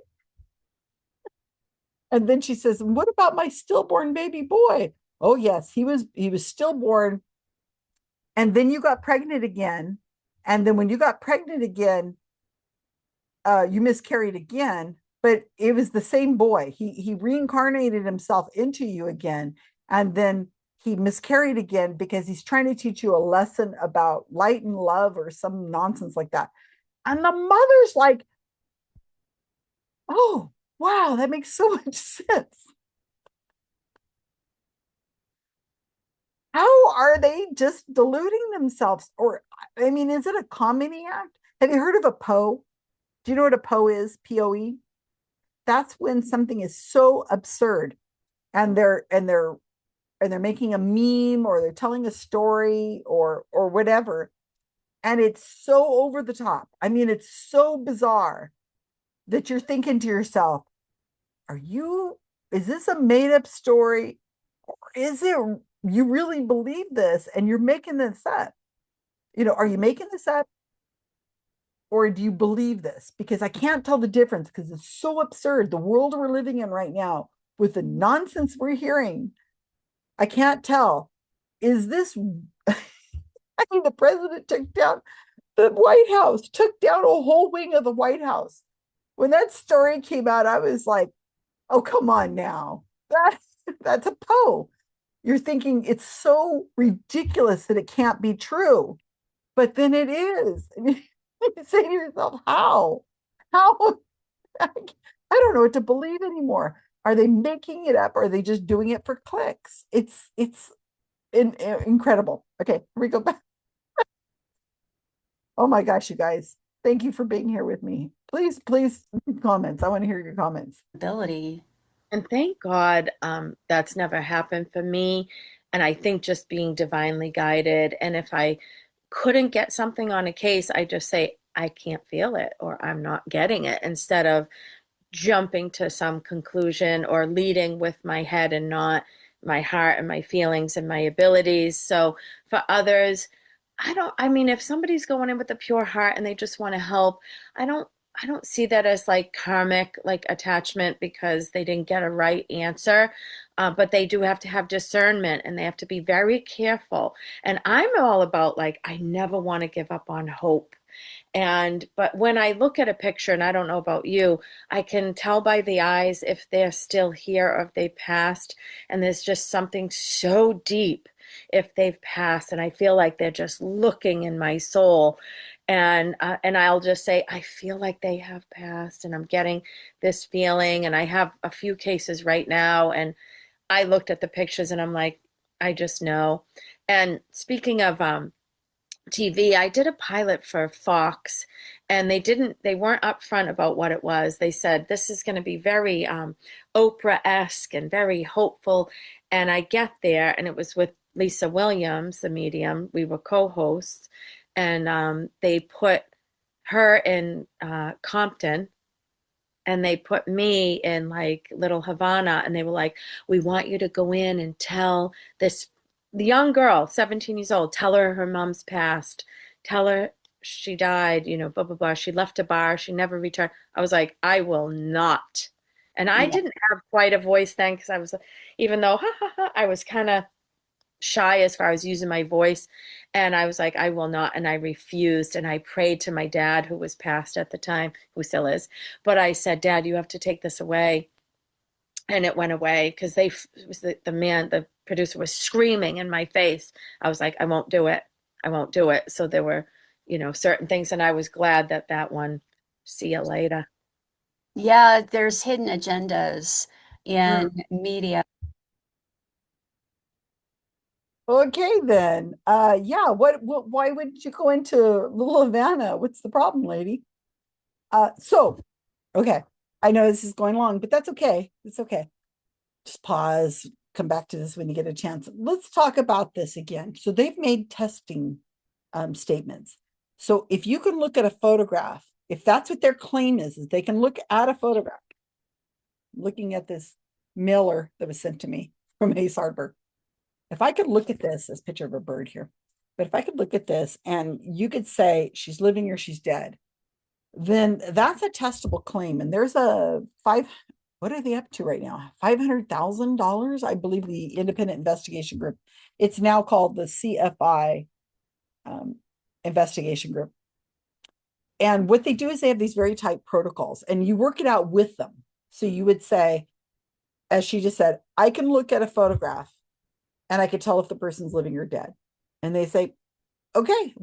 And then she says, what about my stillborn baby boy? Oh, yes, he was stillborn. And then you got pregnant again. And then when you got pregnant again, you miscarried again, but it was the same boy. He reincarnated himself into you again, and then he miscarried again because he's trying to teach you a lesson about light and love or some nonsense like that. And the mother's like, oh, wow, that makes so much sense. How are they just deluding themselves? Or, I mean, is it a comedy act? Have you heard of a Poe? Do you know what a Poe is? POE? That's when something is so absurd and they're making a meme or they're telling a story or whatever, and it's so over the top. I mean, it's so bizarre that you're thinking to yourself, is this a made up story, or is it you really believe this and you're making this up? Are you making this up, or do you believe this? Because I can't tell the difference because it's so absurd. The world we're living in right now with the nonsense we're hearing, I can't tell. Is this, I mean, the president took down the White House, took down a whole wing of the White House. When that story came out, I was like, oh, come on now. That's a Poe. You're thinking it's so ridiculous that it can't be true. But then it is. I mean, you say to yourself, how? How? I don't know what to believe anymore. Are they making it up? Or are they just doing it for clicks? It's incredible. Okay, here we go back. Oh my gosh, you guys. Thank you for being here with me. Please comments. I want to hear your comments. Ability. And thank God that's never happened for me. And I think just being divinely guided. And if I couldn't get something on a case, I just say, I can't feel it or I'm not getting it instead of jumping to some conclusion or leading with my head and not my heart and my feelings and my abilities. So for others, I mean, if somebody's going in with a pure heart and they just want to help, I don't I don't see that as like karmic like attachment because they didn't get a right answer. But they do have to have discernment and they have to be very careful. And I'm all about like I never want to give up on hope. And but when I look at a picture, and I don't know about you, I can tell by the eyes if they're still here or if they passed. And there's just something so deep if they've passed, and I feel like they're just looking in my soul. And I'll just say, I feel like they have passed, and I'm getting this feeling. And I have a few cases right now, and I looked at the pictures, and I'm like, I just know. And speaking of TV, I did a pilot for Fox, and they weren't upfront about what it was. They said this is going to be very Oprah-esque and very hopeful. And I get there, and it was with Lisa Williams, the medium. We were co-hosts, and they put her in Compton, and they put me in like Little Havana, and they were like, "We want you to go in and tell this the young girl, 17 years old, tell her her mom's passed, tell her she died, blah blah blah. She left a bar, she never returned." I was like, I will not. And I Yeah. didn't have quite a voice then because I was, even though ha ha ha, I was kind of shy as far as using my voice. And I was like, I will not. And I refused. And I prayed to my dad, who was passed at the time, who still is. But I said, Dad, you have to take this away. and it went away because it was the man, the producer was screaming in my face. I was like, I won't do it. I won't do it. So there were, certain things, and I was glad that that one, see you later. Yeah, there's hidden agendas in Sure. media. Okay, then. Yeah, why wouldn't you go into Little Havana? What's the problem, lady? So, okay. I know this is going long, but that's okay. It's okay. Just pause, come back to this when you get a chance. Let's talk about this again. So they've made testing statements. So if you can look at a photograph, if that's what their claim is they can look at a photograph, looking at this mailer that was sent to me from Ace Hardware. If I could look at this picture of a bird here, but if I could look at this and you could say she's living or she's dead, then that's a testable claim. And there's a what are they up to right now? $500,000, I believe, the independent investigation group. It's now called the CFI investigation group. And what they do is they have these very tight protocols and you work it out with them. So you would say, as she just said, I can look at a photograph and I could tell if the person's living or dead. And they say, okay,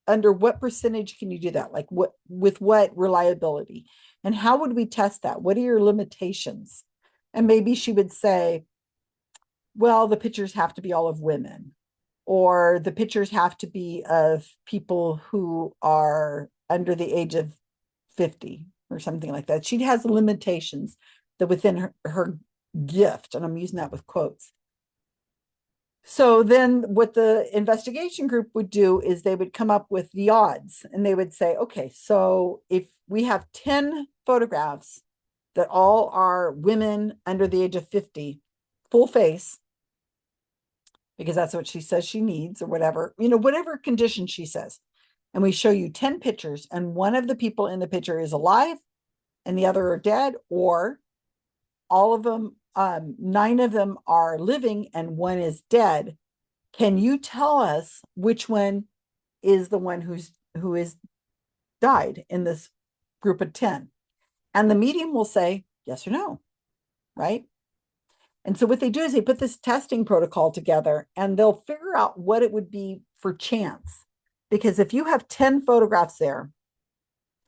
under what percentage can you do that? Like with what reliability? And how would we test that? What are your limitations? And maybe she would say, well, the pictures have to be all of women, or the pictures have to be of people who are under the age of 50 or something like that. She has limitations that within her gift, and I'm using that with quotes. So then what the investigation group would do is they would come up with the odds and they would say, okay, so if we have 10 photographs that all are women under the age of 50, full face, because that's what she says she needs or whatever, whatever condition she says. And we show you 10 pictures and one of the people in the picture is alive and the other are dead, or all of them, 9 of them are living and one is dead. Can you tell us which one is the one who is died in this group of 10? And the medium will say yes or no, right? And so what they do is they put this testing protocol together and they'll figure out what it would be for chance. Because if you have 10 photographs there,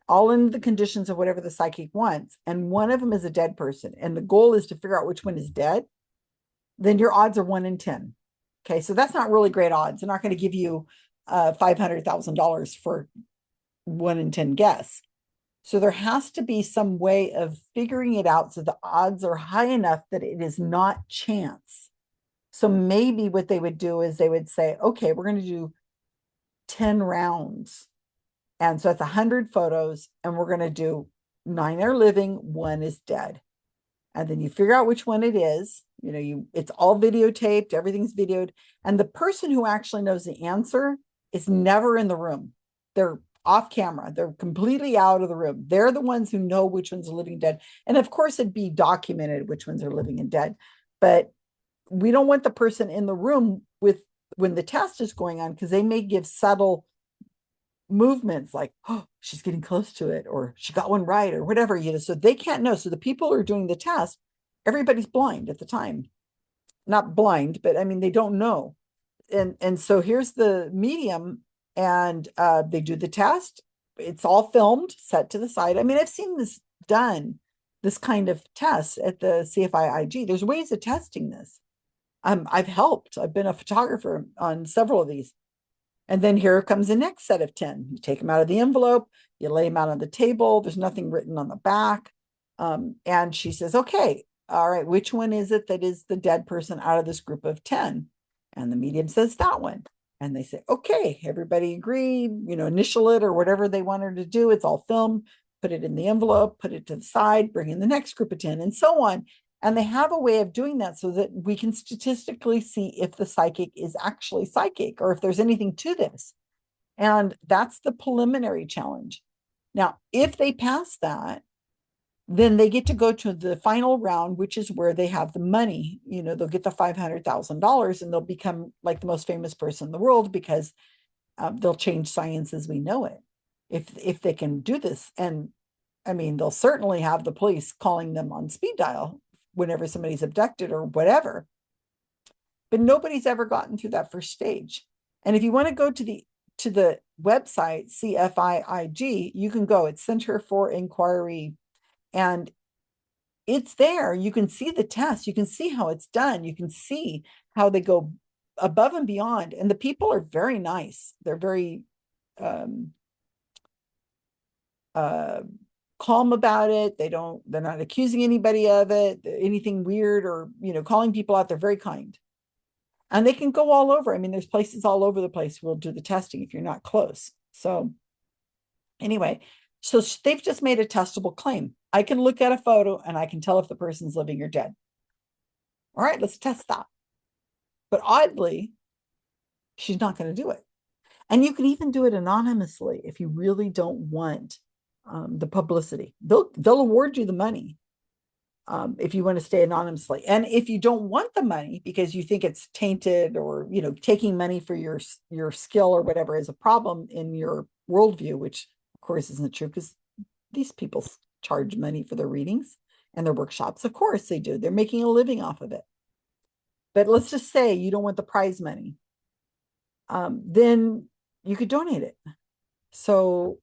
all in the conditions of whatever the psychic wants, and one of them is a dead person, and the goal is to figure out which one is dead, then your odds are 1 in 10. Okay, so that's not really great odds. They're not going to give you $500,000 for 1 in 10 guess. So there has to be some way of figuring it out so the odds are high enough that it is not chance. So maybe what they would do is they would say, okay, we're going to do 10 rounds. And so it's 100 photos, and we're going to do 9 are living, 1 is dead. And then you figure out which one it is. It's all videotaped, everything's videoed. And the person who actually knows the answer is never in the room. They're off camera. They're completely out of the room. They're the ones who know which ones are living and dead. And of course, it'd be documented which ones are living and dead. But we don't want the person in the room when the test is going on, because they may give subtle movements like, oh, she's getting close to it, or she got one right, or whatever, so they can't know. So the people who are doing the test, everybody's blind at the time. Not blind, but I mean, they don't know. And so here's the medium, and they do the test. It's all filmed, set to the side. I mean, I've seen this done, this kind of test at the CFI IG. There's ways of testing this. I've helped. I've been a photographer on several of these. And then here comes the next set of 10. You take them out of the envelope, you lay them out on the table. There's nothing written on the back. And she says, okay, all right, which one is it that is the dead person out of this group of 10? And the medium says that one. And they say, okay, everybody agreed, initial it or whatever they want her to do. It's all filmed, put it in the envelope, put it to the side, bring in the next group of 10, and so on. And they have a way of doing that so that we can statistically see if the psychic is actually psychic or if there's anything to this. And that's the preliminary challenge. Now, if they pass that, then they get to go to the final round, which is where they have the money. They'll get the $500,000 and they'll become like the most famous person in the world, because they'll change science as we know it if they can do this. And I mean, they'll certainly have the police calling them on speed dial whenever somebody's abducted or whatever. But nobody's ever gotten through that first stage. And if you want to go to the website CFIIG, you can go. It's Center for Inquiry, and it's there. You can see the test. You can see how it's done. You can see how they go above and beyond. And the people are very nice. They're very um, uh, calm about it. They're not accusing anybody of it, anything weird or, calling people out. They're very kind. And they can go all over. I mean, there's places all over the place will do the testing if you're not close. So anyway, so they've just made a testable claim. I can look at a photo and I can tell if the person's living or dead. All right, let's test that. But oddly, she's not going to do it. And you can even do it anonymously if you really don't want the publicity. They'll award you the money if you want to stay anonymously. And if you don't want the money because you think it's tainted, or taking money for your skill or whatever is a problem in your worldview, which of course isn't true, because these people charge money for their readings and their workshops. Of course they do. They're making a living off of it. But let's just say you don't want the prize money. Then you could donate it. So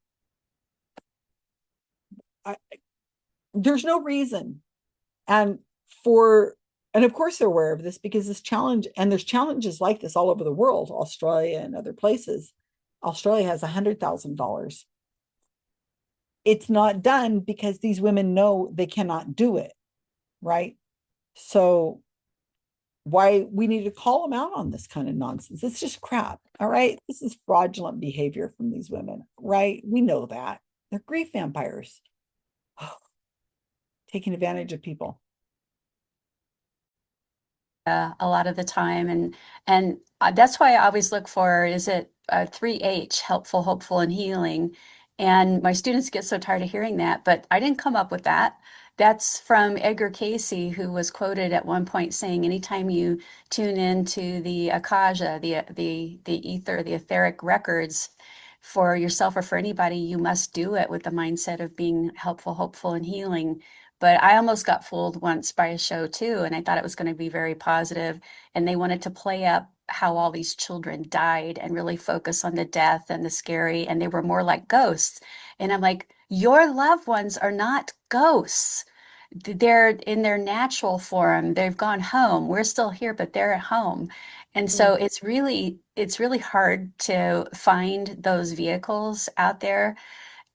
there's no reason. And of course they're aware of this because this challenge, and there's challenges like this all over the world, Australia and other places. Australia has $100,000. It's not done because these women know they cannot do it, right? So why we need to call them out on this kind of nonsense? It's just crap. All right. This is fraudulent behavior from these women, right? We know that. They're grief vampires. Taking advantage of people. A lot of the time, and that's why I always look for, is it 3H, helpful, hopeful, and healing. And my students get so tired of hearing that, but I didn't come up with that. That's from Edgar Cayce, who was quoted at one point saying, anytime you tune into the akasha, the ether, the etheric records for yourself or for anybody, you must do it with the mindset of being helpful, hopeful, and healing. But I almost got fooled once by a show too, and I thought it was going to be very positive, and they wanted to play up how all these children died and really focus on the death and the scary, and they were more like ghosts. And I'm like, your loved ones are not ghosts. They're in their natural form. They've gone home. We're still here, but they're at home. And so it's really hard to find those vehicles out there.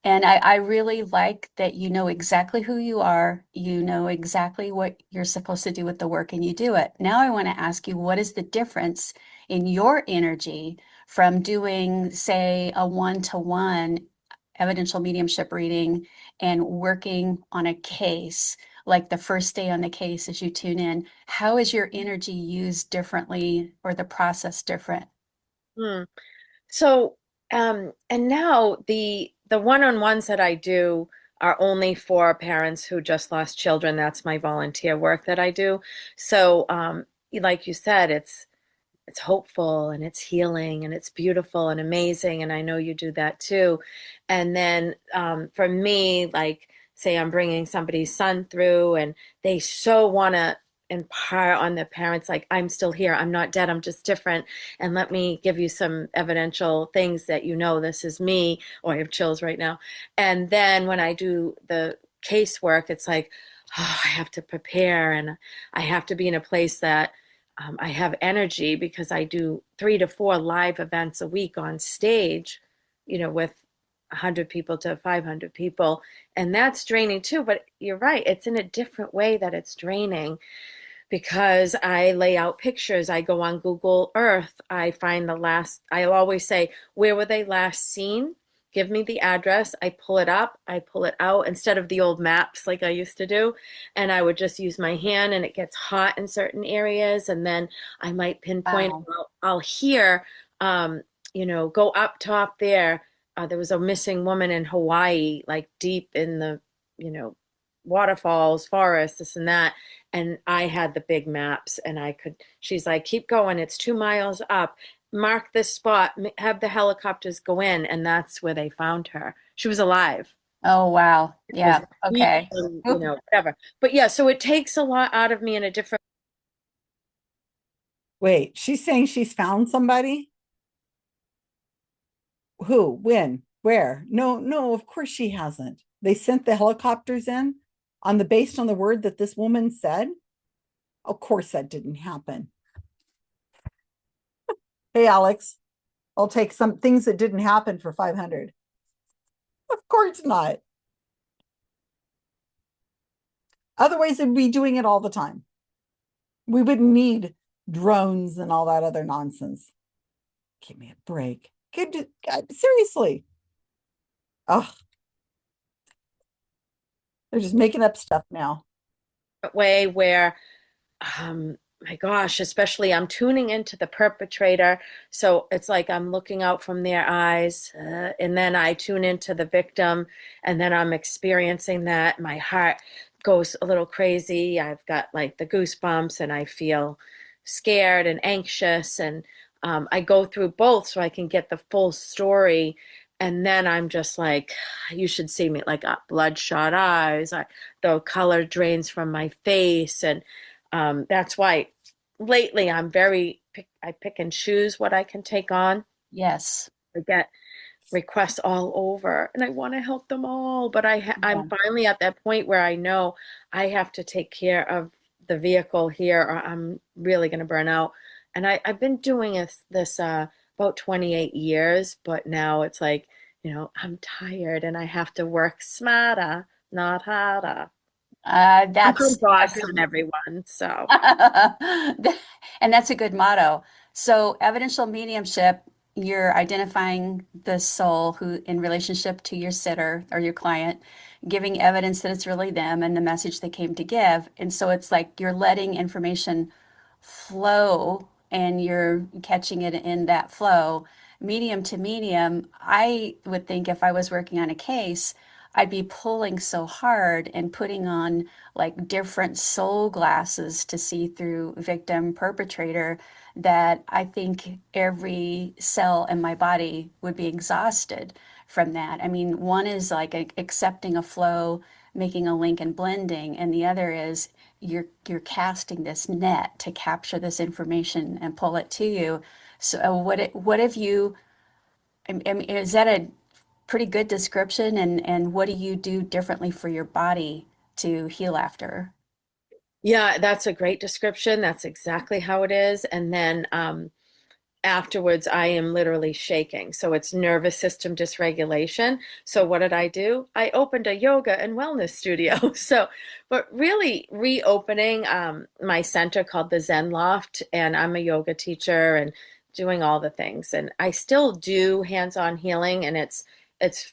And I really like that you know exactly who you are, you know exactly what you're supposed to do with the work, and you do it. Now I want to ask you, what is the difference in your energy from doing, say, a one-to-one evidential mediumship reading and working on a case, like the first day on the case as you tune in? How is your energy used differently, or the process different? Hmm. So, and now the one-on-ones that I do are only for parents who just lost children. That's my volunteer work that I do. So, like you said, it's hopeful and it's healing and it's beautiful and amazing. And I know you do that too. And then for me, like say I'm bringing somebody's son through and they so want to impart on the parents, like, I'm still here. I'm not dead. I'm just different. And let me give you some evidential things that this is me. Oh, I have chills right now. And then when I do the casework, it's like, oh, I have to prepare and I have to be in a place that I have energy because I do 3 to 4 live events a week on stage, with 100 people to 500 people. And that's draining too. But you're right. It's in a different way that it's draining because I lay out pictures. I go on Google Earth. I find I always say, where were they last seen? Give me the address. I pull it up. I pull it out instead of the old maps like I used to do. And I would just use my hand, and it gets hot in certain areas. And then I might pinpoint, Wow. I'll hear, go up top there. There was a missing woman in Hawaii, like deep in the, you know, waterfalls, forests, this and that. And I had the big maps, and she's like, keep going. It's 2 miles up. Mark this spot, have the helicopters go in. And that's where they found her. She was alive. Oh, wow. was Yeah. weak Okay. and, Ooh. whatever. But yeah, so it takes a lot out of me in a different. Wait, she's saying she's found somebody? Who? When? Where? No, no, of course she hasn't. They sent the helicopters in on the based on the word that this woman said. Of course that didn't happen. Hey, Alex, I'll take some things that didn't happen for 500. Of course not. Otherwise, they'd be doing it all the time. We wouldn't need drones and all that other nonsense. Give me a break. God, seriously. Oh, they're just making up stuff now. Way where my gosh, especially I'm tuning into the perpetrator, so it's like I'm looking out from their eyes, and then I tune into the victim, and then I'm experiencing that. My heart goes a little crazy. I've got like the goosebumps, and I feel scared and anxious, and I go through both so I can get the full story. And then I'm just like, you should see me, like bloodshot eyes. The color drains from my face, and that's why lately I pick and choose what I can take on. Yes. I get requests all over, and I want to help them all, but I'm Yeah. finally at that point where I know I have to take care of the vehicle here, or I'm really going to burn out. And I've been doing this about 28 years, but now it's like, I'm tired and I have to work smarter, not harder. I'm from That's Boston, everyone, so. and that's a good motto. So, evidential mediumship, you're identifying the soul who in relationship to your sitter or your client, giving evidence that it's really them and the message they came to give. And so it's like you're letting information flow and you're catching it in that flow. Medium to medium, I would think if I was working on a case, I'd be pulling so hard and putting on like different soul glasses to see through victim perpetrator that I think every cell in my body would be exhausted from that. I mean, one is like accepting a flow, making a link and blending, and the other is you're casting this net to capture this information and pull it to you. So what have you I mean, is that a pretty good description and what do you do differently for your body to heal after? Yeah, that's a great description. That's exactly how it is. And then afterwards, I am literally shaking. So it's nervous system dysregulation. So what did I do? I opened a yoga and wellness studio. So, but really reopening my center called the Zen Loft, and I'm a yoga teacher and doing all the things. And I still do hands-on healing, and it's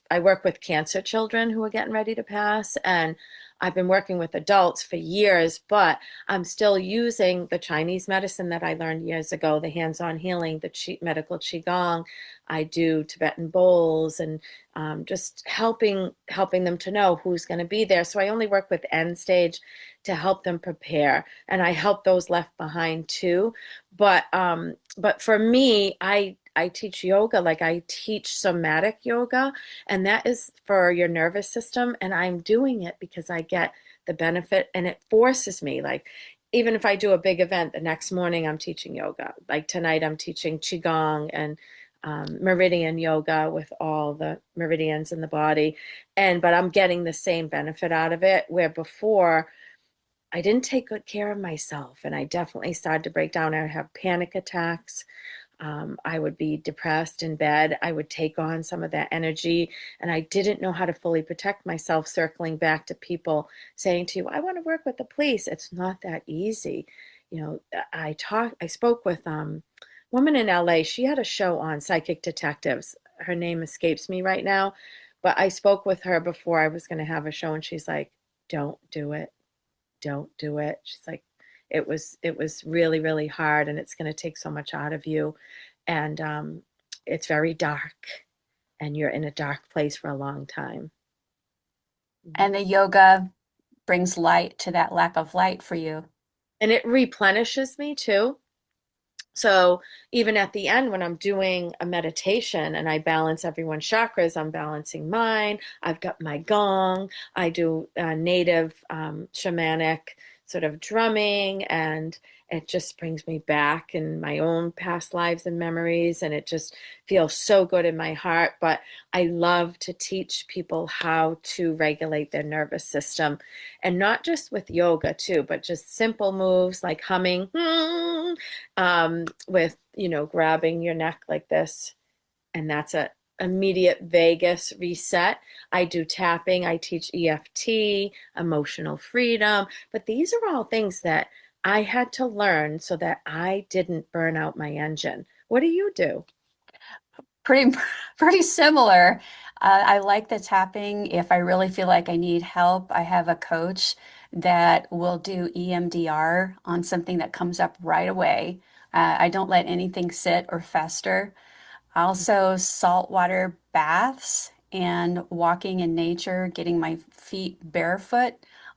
I work with cancer children who are getting ready to pass, and I've been working with adults for years, but I'm still using the Chinese medicine that I learned years ago, the hands-on healing, the medical qigong. I do Tibetan bowls and just helping them to know who's going to be there. So I only work with end stage to help them prepare, and I help those left behind too. But for me, I teach yoga, like I teach somatic yoga, and that is for your nervous system. And I'm doing it because I get the benefit, and it forces me. Like, even if I do a big event, the next morning I'm teaching yoga. Like tonight, I'm teaching Qigong and meridian yoga with all the meridians in the body. But I'm getting the same benefit out of it, where before I didn't take good care of myself. And I definitely started to break down. I would have panic attacks. I would be depressed in bed. I would take on some of that energy, and I didn't know how to fully protect myself. Circling back to people saying to you, I want to work with the police. It's not that easy. I spoke with woman in LA. She had a show on psychic detectives. Her name escapes me right now, but I spoke with her before I was going to have a show, and she's like, don't do it. Don't do it. She's like, it was really, really hard, and it's going to take so much out of you. And it's very dark, and you're in a dark place for a long time. And the yoga brings light to that lack of light for you. And it replenishes me too. So even at the end, when I'm doing a meditation and I balance everyone's chakras, I'm balancing mine. I've got my gong. I do native shamanic sort of drumming, and it just brings me back in my own past lives and memories, and it just feels so good in my heart. But I love to teach people how to regulate their nervous system, and not just with yoga too, but just simple moves like humming. With, grabbing your neck like this, and that's a immediate vagus reset. I do tapping, I teach EFT, emotional freedom, but these are all things that I had to learn so that I didn't burn out my engine. What do you do? Pretty pretty similar. I like the tapping. If I really feel like I need help, I have a coach that will do EMDR on something that comes up right away. I don't let anything sit or fester. Also, saltwater baths and walking in nature, getting my feet barefoot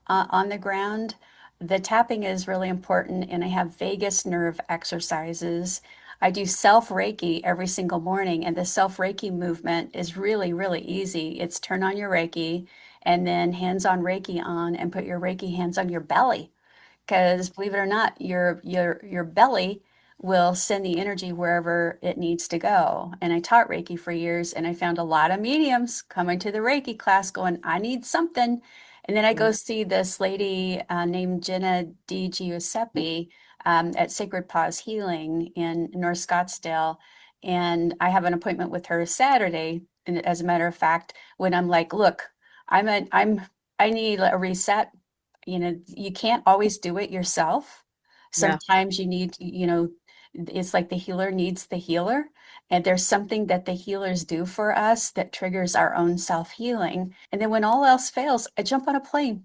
on the ground. The tapping is really important, and I have vagus nerve exercises. I do self Reiki every single morning, and the self Reiki movement is really, really easy. It's turn on your Reiki and then hands on Reiki on, and put your Reiki hands on your belly, because believe it or not, your belly will send the energy wherever it needs to go. And I taught Reiki for years, and I found a lot of mediums coming to the Reiki class going, I need something. And then I go see this lady named Jenna D. Giuseppe at Sacred Paws Healing in North Scottsdale. And I have an appointment with her Saturday. And as a matter of fact, when I'm like, look, I need a reset. You can't always do it yourself. Yeah. Sometimes you need, it's like the healer needs the healer. And there's something that the healers do for us that triggers our own self-healing. And then when all else fails, I jump on a plane.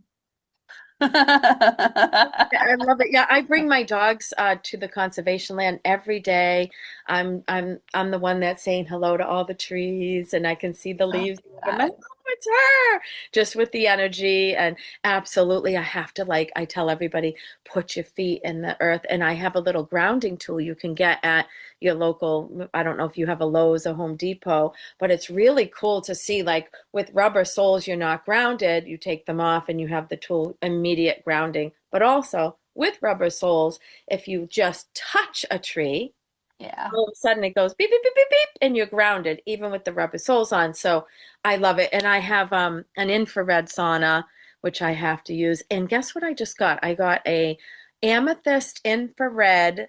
I love it. Yeah, I bring my dogs to the conservation land every day. I'm the one that's saying hello to all the trees, and I can see the Oh, leaves. And I'm, God. oh, it's her, just with the energy. And absolutely, I have to, like, I tell everybody, put your feet in the earth. And I have a little grounding tool you can get at your local. I don't know if you have a Lowe's or Home Depot, but it's really cool to see, like, with rubber soles, you're not grounded. You take them off and you have the tool immediate grounding. But also with rubber soles, if you just touch a tree, Yeah. all of a sudden it goes beep, beep, beep, beep, beep, and you're grounded, even with the rubber soles on. So I love it. And I have an infrared sauna, which I have to use. And guess what I just got? I got a amethyst infrared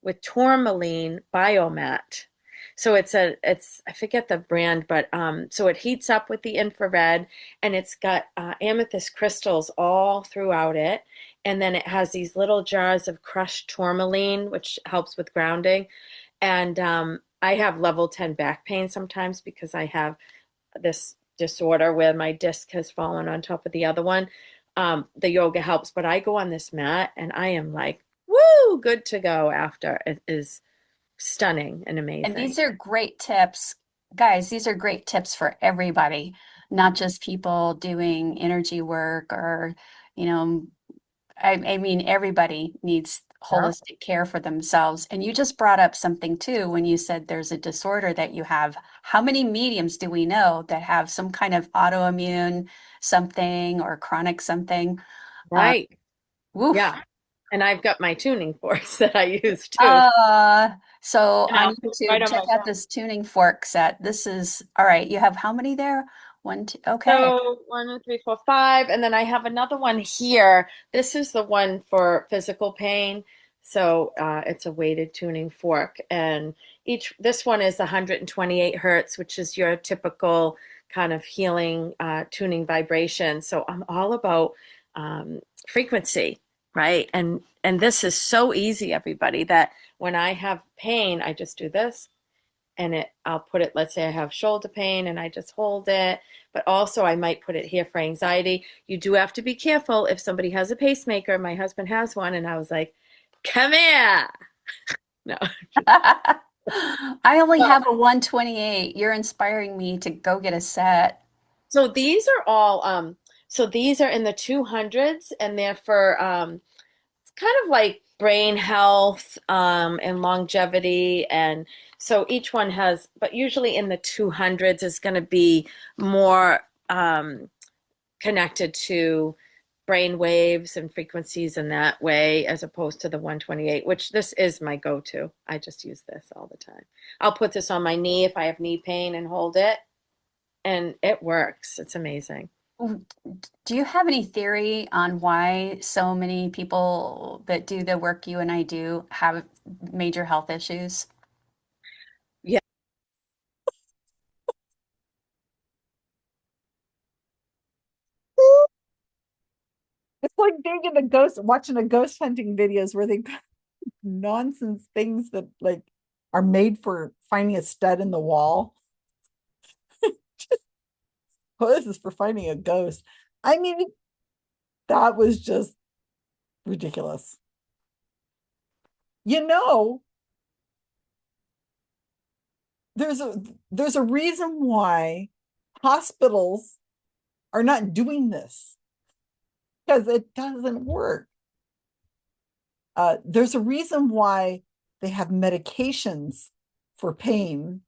with tourmaline biomat. So it's I forget the brand, but so it heats up with the infrared, and it's got amethyst crystals all throughout it, and then it has these little jars of crushed tourmaline, which helps with grounding. And I have level 10 back pain sometimes because I have this disorder where my disc has fallen on top of the other one. The yoga helps, but I go on this mat and I am like, woo, good to go after. It is stunning and And amazing. these are great tips. Guys, these are great tips for everybody, not just people doing energy work or, you know, I mean, everybody needs Yeah. holistic care for themselves. And you just brought up something too when you said there's a disorder that you have. How many mediums do we know that have some kind of autoimmune something or chronic something? Uh, Right. woof. Yeah. And I've got my tuning forks that I use too. So And on I'll put it right YouTube, on check my out back. this tuning fork set. This is all right. You have how many there? One, two, okay. So one, two, three, four, five. And then I have another one here. This is the one for physical pain. So it's a weighted tuning fork. And this one is 128 hertz, which is your typical kind of healing tuning vibration. So I'm all about frequency, right? And this is so easy, everybody, that when I have pain, I just do this, and I'll put it, let's say I have shoulder pain and I just hold it, but also I might put it here for anxiety. You do have to be careful if somebody has a pacemaker. My husband has one, and I was like, come here. No. I only have a 128. You're inspiring me to go get a set. So these are all so these are in the 200s, and they're for kind of like brain health and longevity. And so each one has, but usually in the 200s is going to be more connected to brain waves and frequencies in that way, as opposed to the 128, which this is my go-to. I just use this all the time. I'll put this on my knee if I have knee pain and hold it, and it works. It's amazing. Do you have any theory on why so many people that do the work you and I do have major health issues? Yeah. It's like being in a ghost, watching a ghost hunting videos where they nonsense things that like are made for finding a stud in the wall. Oh, this is for finding a ghost. I mean, that was just ridiculous. You know, there's a there's a reason why hospitals are not doing this because it doesn't work. There's a reason why they have medications for pain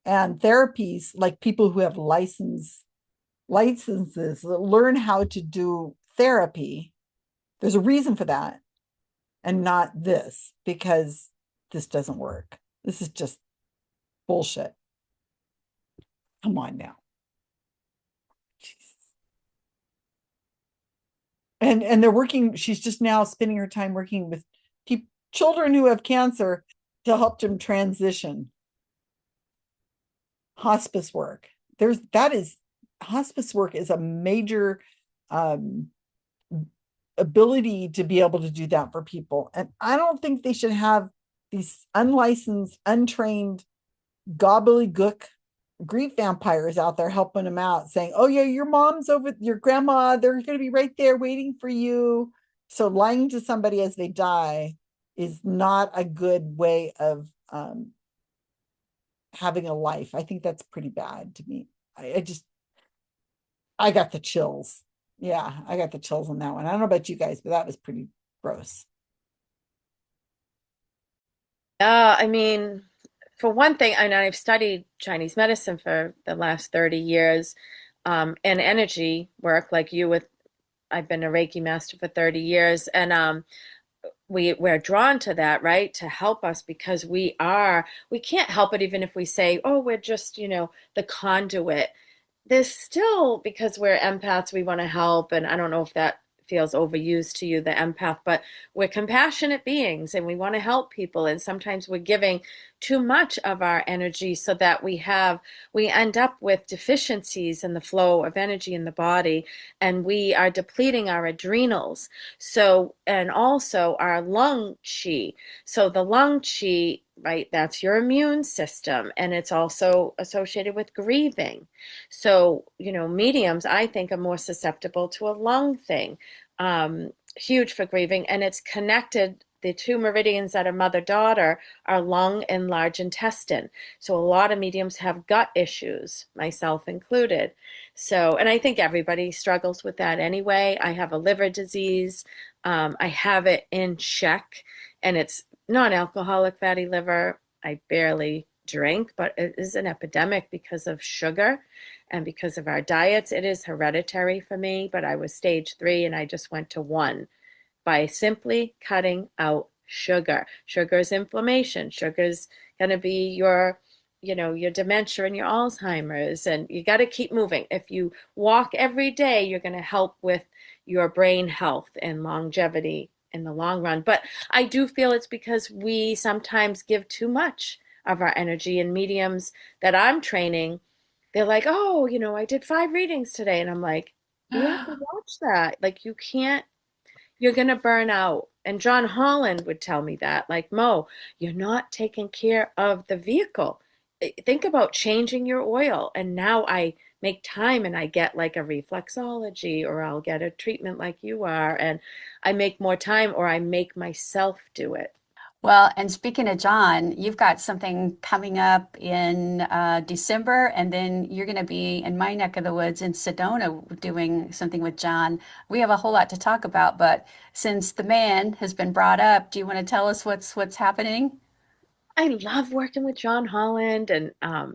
and therapies, like people who have licenses that learn how to do therapy. There's a reason for that, and not this, because this doesn't work. This is just bullshit. Come on now. And they're working, she's just now spending her time working with children who have cancer to help them transition. Hospice work. Hospice work is a major um, ability to be able to do that for people. And I don't think they should have these unlicensed, untrained, gobbledygook grief vampires out there helping them out, saying, oh yeah, your mom's over, your grandma, they're going to be right there waiting for you. So lying to somebody as they die is not a good way of having a life. I think that's pretty bad to me. I got the chills. Yeah, I got the chills on that one. I don't know about you guys, but that was pretty gross. I mean, for one thing, and I've studied Chinese medicine for the last 30 years, and energy work like you with, I've been a Reiki master for 30 years, and we're drawn to that, right? To help us because we can't help it even if we say, oh, we're just, the conduit. There's still, because we're empaths, we want to help. And I don't know if that feels overused to you, the empath, but we're compassionate beings and we want to help people. And sometimes we're giving too much of our energy so that we end up with deficiencies in the flow of energy in the body, and we are depleting our adrenals. So, and also our lung chi. So the lung chi, right, that's your immune system, and it's also associated with grieving. So, mediums, I think, are more susceptible to a lung thing, huge for grieving, and it's connected. The two meridians that are mother-daughter are lung and large intestine. So a lot of mediums have gut issues, myself included. So, and I think everybody struggles with that anyway. I have a liver disease. I have it in check, and it's non-alcoholic fatty liver. I barely drink, but it is an epidemic because of sugar and because of our diets. It is hereditary for me, but I was stage 3 and I just went to 1 by simply cutting out sugar. Sugar is inflammation. Sugar is going to be your dementia and your Alzheimer's, and you got to keep moving. If you walk every day, you're going to help with your brain health and longevity in the long run. But I do feel it's because we sometimes give too much of our energy, and mediums that I'm training, they're like, oh, I did 5 readings today. And I'm like, you have to watch that. Like, you can't, you're going to burn out. And John Holland would tell me that, like, Mo, you're not taking care of the vehicle. Think about changing your oil. And now I make time and I get like a reflexology, or I'll get a treatment like you are. And I make more time, or I make myself do it. Well, and speaking of John, you've got something coming up in December, and then you're going to be in my neck of the woods in Sedona doing something with John. We have a whole lot to talk about, but since the man has been brought up, do you want to tell us what's happening? I love working with John Holland, and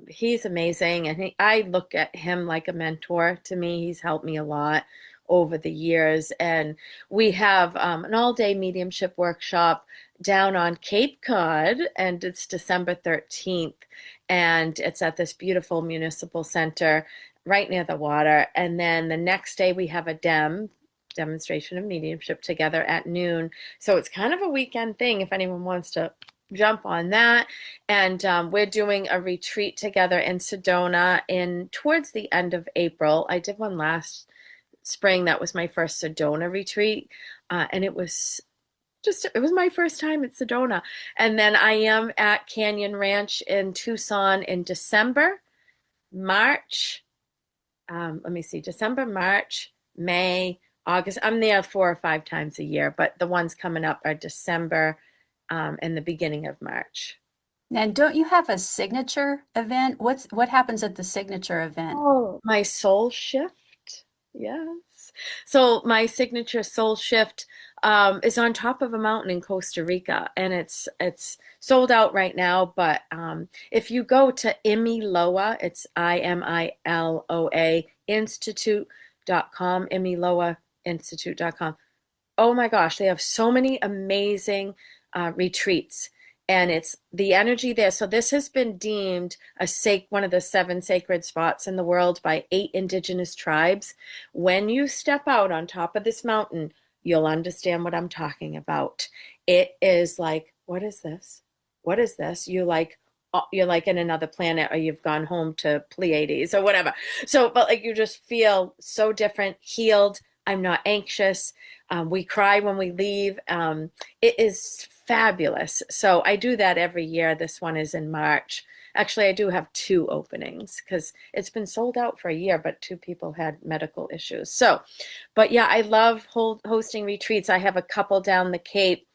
he's amazing. And I look at him like a mentor to me. He's helped me a lot over the years. And we have an all-day mediumship workshop down on Cape Cod, and it's December 13th. And it's at this beautiful municipal center right near the water. And then the next day we have a demonstration of mediumship together at noon. So it's kind of a weekend thing if anyone wants to jump on that. And we're doing a retreat together in Sedona in towards the end of April. I did one last spring. That was my first Sedona retreat. And it was my first time at Sedona. And then I am at Canyon Ranch in Tucson in December, March. Let me see, December, March, May, August. I'm there 4 or 5 times a year, but the ones coming up are December and the beginning of March. And don't you have a signature event? What happens at the signature event? Oh, my soul shift. Yes. So my signature soul shift is on top of a mountain in Costa Rica, and it's sold out right now. But if you go to Imiloa, it's IMILOA Institute.com, Imiloa Institute.com. Oh my gosh, they have so many amazing retreats, and it's the energy there. So this has been deemed one of the 7 sacred spots in the world by 8 indigenous tribes. When you step out on top of this mountain, you'll understand what I'm talking about. It is like, what is this? What is this? You're like in another planet, or you've gone home to Pleiades or whatever. So, but like you just feel so different, healed. I'm not anxious. We cry when we leave. It is fabulous. So I do that every year. This one is in March. Actually, I do have 2 openings because it's been sold out for a year, but 2 people had medical issues. So, but yeah, I love hosting retreats. I have a couple down the Cape.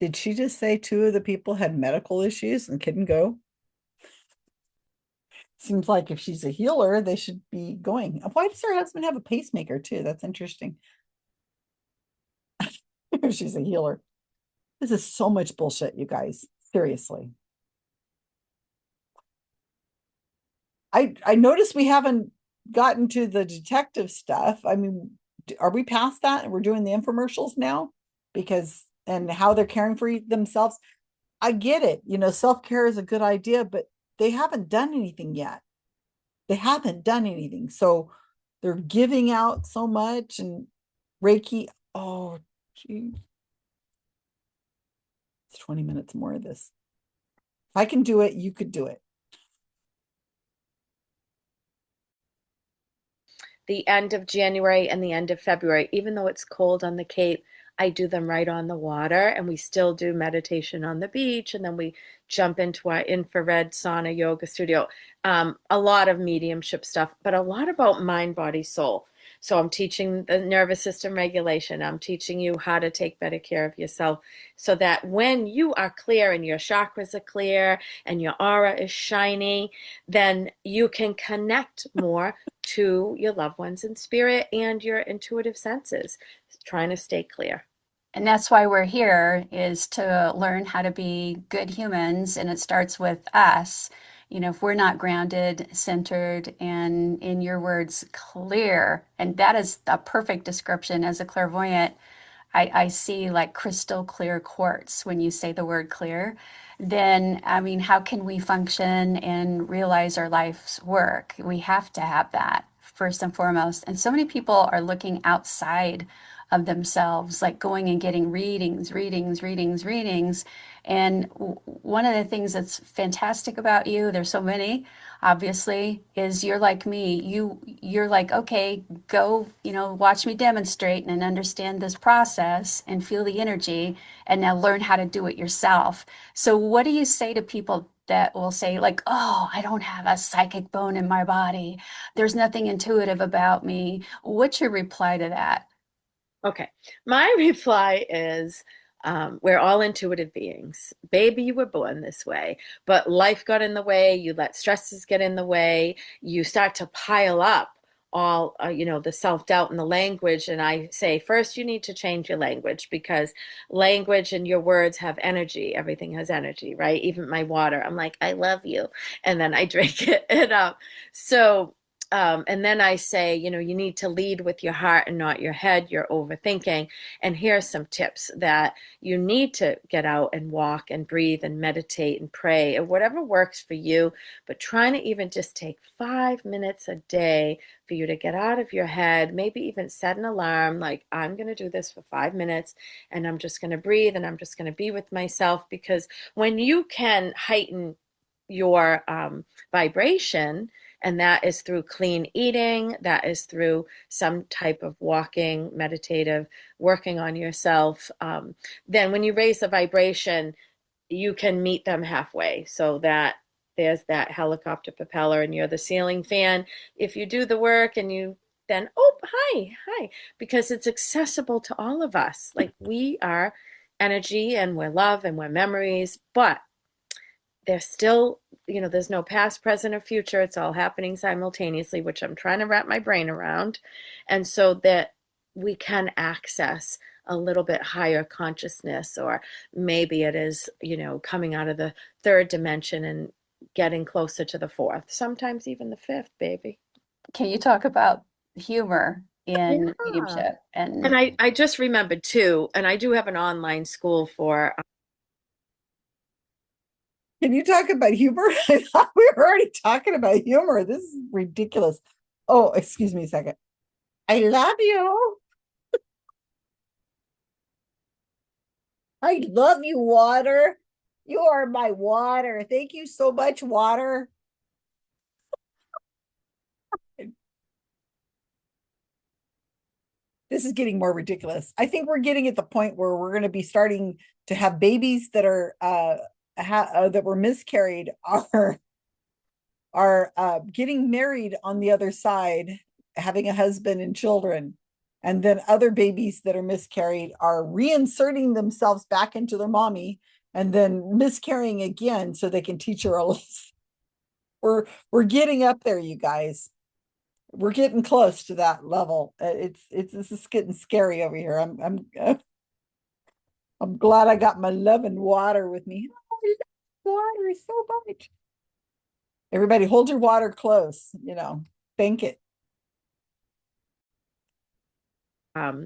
Did she just say 2 of the people had medical issues and couldn't go? Seems like if she's a healer, they should be going. Why does her husband have a pacemaker too? That's interesting. If she's a healer. This is so much bullshit, you guys. Seriously. I noticed we haven't gotten to the detective stuff. I mean, are we past that and we're doing the infomercials now? Because and how they're caring for themselves. I get it. Self-care is a good idea, but they haven't done anything yet. They haven't done anything. So they're giving out so much and Reiki. Oh, gee. It's 20 minutes more of this. If I can do it, you could do it. The end of January and the end of February. Even though it's cold on the Cape, I do them right on the water, and we still do meditation on the beach, and then we jump into our infrared sauna yoga studio. A lot of mediumship stuff, but a lot about mind, body, soul. So I'm teaching the nervous system regulation. I'm teaching you how to take better care of yourself so that when you are clear and your chakras are clear and your aura is shiny, then you can connect more to your loved ones in spirit and your intuitive senses, trying to stay clear. And that's why we're here is to learn how to be good humans, and it starts with us. If we're not grounded, centered, and in your words, clear, and that is a perfect description as a clairvoyant. I see like crystal clear quartz when you say the word clear. Then, I mean, how can we function and realize our life's work? We have to have that first and foremost. And so many people are looking outside of themselves, like going and getting readings, readings, readings, readings. And one of the things that's fantastic about you, there's so many, obviously, is you're like me. You're like, okay, go, watch me demonstrate and understand this process and feel the energy, and now learn how to do it yourself. So what do you say to people that will say, like, oh, I don't have a psychic bone in my body. There's nothing intuitive about me. What's your reply to that? Okay. My reply is we're all intuitive beings. Baby, you were born this way, but life got in the way. You let stresses get in the way. You start to pile up all, the self-doubt and the language. And I say, first, you need to change your language because language and your words have energy. Everything has energy, right? Even my water. I'm like, I love you. And then I drink it. And then I say, you need to lead with your heart and not your head. You're overthinking. And here are some tips that you need to get out and walk and breathe and meditate and pray or whatever works for you. But trying to even just take 5 minutes a day for you to get out of your head, maybe even set an alarm like, I'm going to do this for 5 minutes and I'm just going to breathe and I'm just going to be with myself. Because when you can heighten your vibration, and that is through clean eating, that is through some type of walking, meditative, working on yourself. Then when you raise the vibration, you can meet them halfway so that there's that helicopter propeller and you're the ceiling fan. If you do the work and you then, oh, hi, because it's accessible to all of us. Like we are energy and we're love and we're memories, but there's still, there's no past, present, or future. It's all happening simultaneously, which I'm trying to wrap my brain around. And so that we can access a little bit higher consciousness, or maybe it is, coming out of the third dimension and getting closer to the fourth, sometimes even the fifth, baby. Can you talk about humor in Yeah. mediumship? And And I just remembered too, and I do have an online school for. Can you talk about humor? I thought we were already talking about humor. This is ridiculous. Oh, excuse me a second. I love you. I love you, water. You are my water. Thank you so much, water. This is getting more ridiculous. I think we're getting at the point where we're going to be starting to have babies that are that were miscarried are getting married on the other side, having a husband and children. And then other babies that are miscarried are reinserting themselves back into their mommy and then miscarrying again so they can teach her a lesson. We're getting up there, you guys. We're getting close to that level. It's this is getting scary over here. I'm glad I got my love and water with me. Oh, I love water so much. Everybody hold your water close, thank it.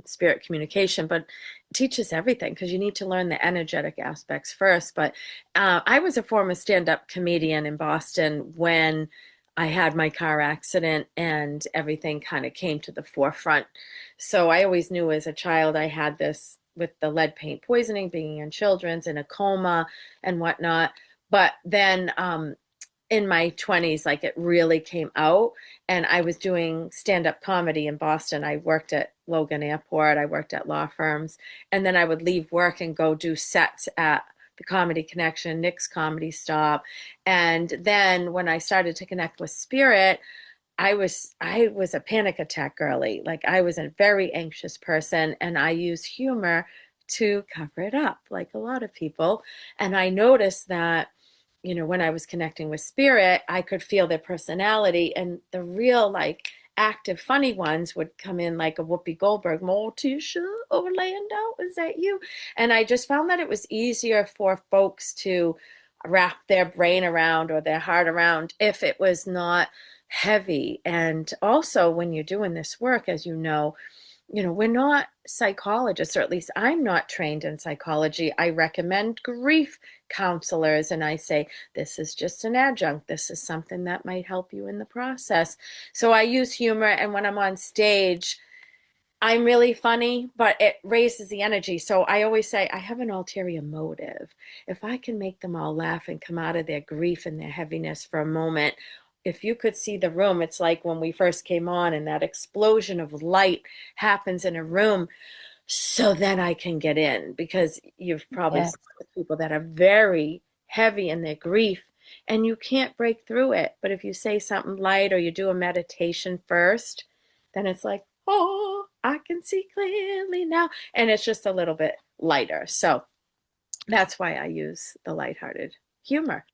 Spirit communication, but it teaches everything because you need to learn the energetic aspects first. But I was a former stand-up comedian in Boston when I had my car accident and everything kind of came to the forefront. So I always knew as a child I had this with the lead paint poisoning, being in children's in a coma and whatnot. But then in my 20s, like it really came out. And I was doing stand-up comedy in Boston. I worked at Logan Airport, I worked at law firms, and then I would leave work and go do sets at the Comedy Connection, Nick's Comedy Stop. And then when I started to connect with spirit, I was a panic attack girly. Like I was a very anxious person and I use humor to cover it up, like a lot of people. And I noticed that when I was connecting with spirit, I could feel their personality, and the real like active funny ones would come in like a Whoopi Goldberg, Morticia Orlando, is that you? And I just found that it was easier for folks to wrap their brain around or their heart around if it was not heavy. And also when you're doing this work, as we're not psychologists, or at least I'm not trained in psychology. I recommend grief counselors, and I say, this is just an adjunct. This is something that might help you in the process. So I use humor, and when I'm on stage, I'm really funny, but it raises the energy. So I always say, I have an ulterior motive. If I can make them all laugh and come out of their grief and their heaviness for a moment, if you could see the room, it's like when we first came on and that explosion of light happens in a room. So then I can get in because you've probably yeah, seen people that are very heavy in their grief and you can't break through it. But if you say something light or you do a meditation first, then it's like, oh, I can see clearly now. And it's just a little bit lighter. So that's why I use the lighthearted humor.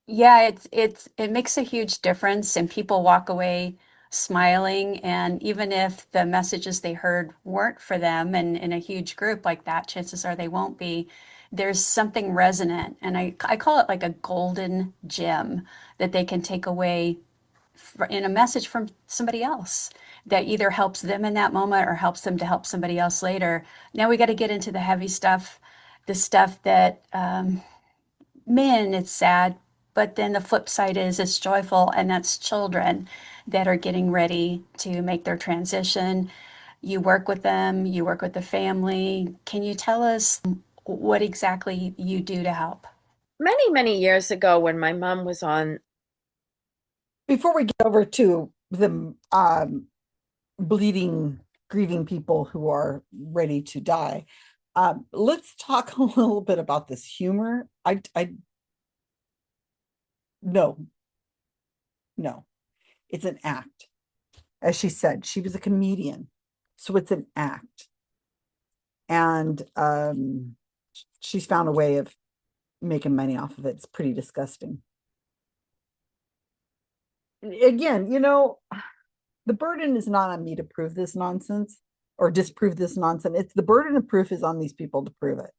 Yeah, it makes a huge difference, and people walk away smiling. And even if the messages they heard weren't for them, and in a huge group like that, chances are they won't be. There's something resonant, and I call it like a golden gem that they can take away in a message from somebody else that either helps them in that moment or helps them to help somebody else later. Now we got to get into the heavy stuff, the stuff that man, it's sad. But then the flip side is it's joyful, and that's children that are getting ready to make their transition. You work with them, you work with the family. Can you tell us what exactly you do to help? Many, many years ago, when my mom was on, Before we get over to the bleeding, grieving people who are ready to die, let's talk a little bit about this humor. I no, no, it's an act. As she said, she was a comedian, so it's an act, and she's found a way of making money off of it. It's pretty disgusting. Again, the burden is not on me to prove this nonsense or disprove this nonsense. It's the burden of proof is on these people to prove it.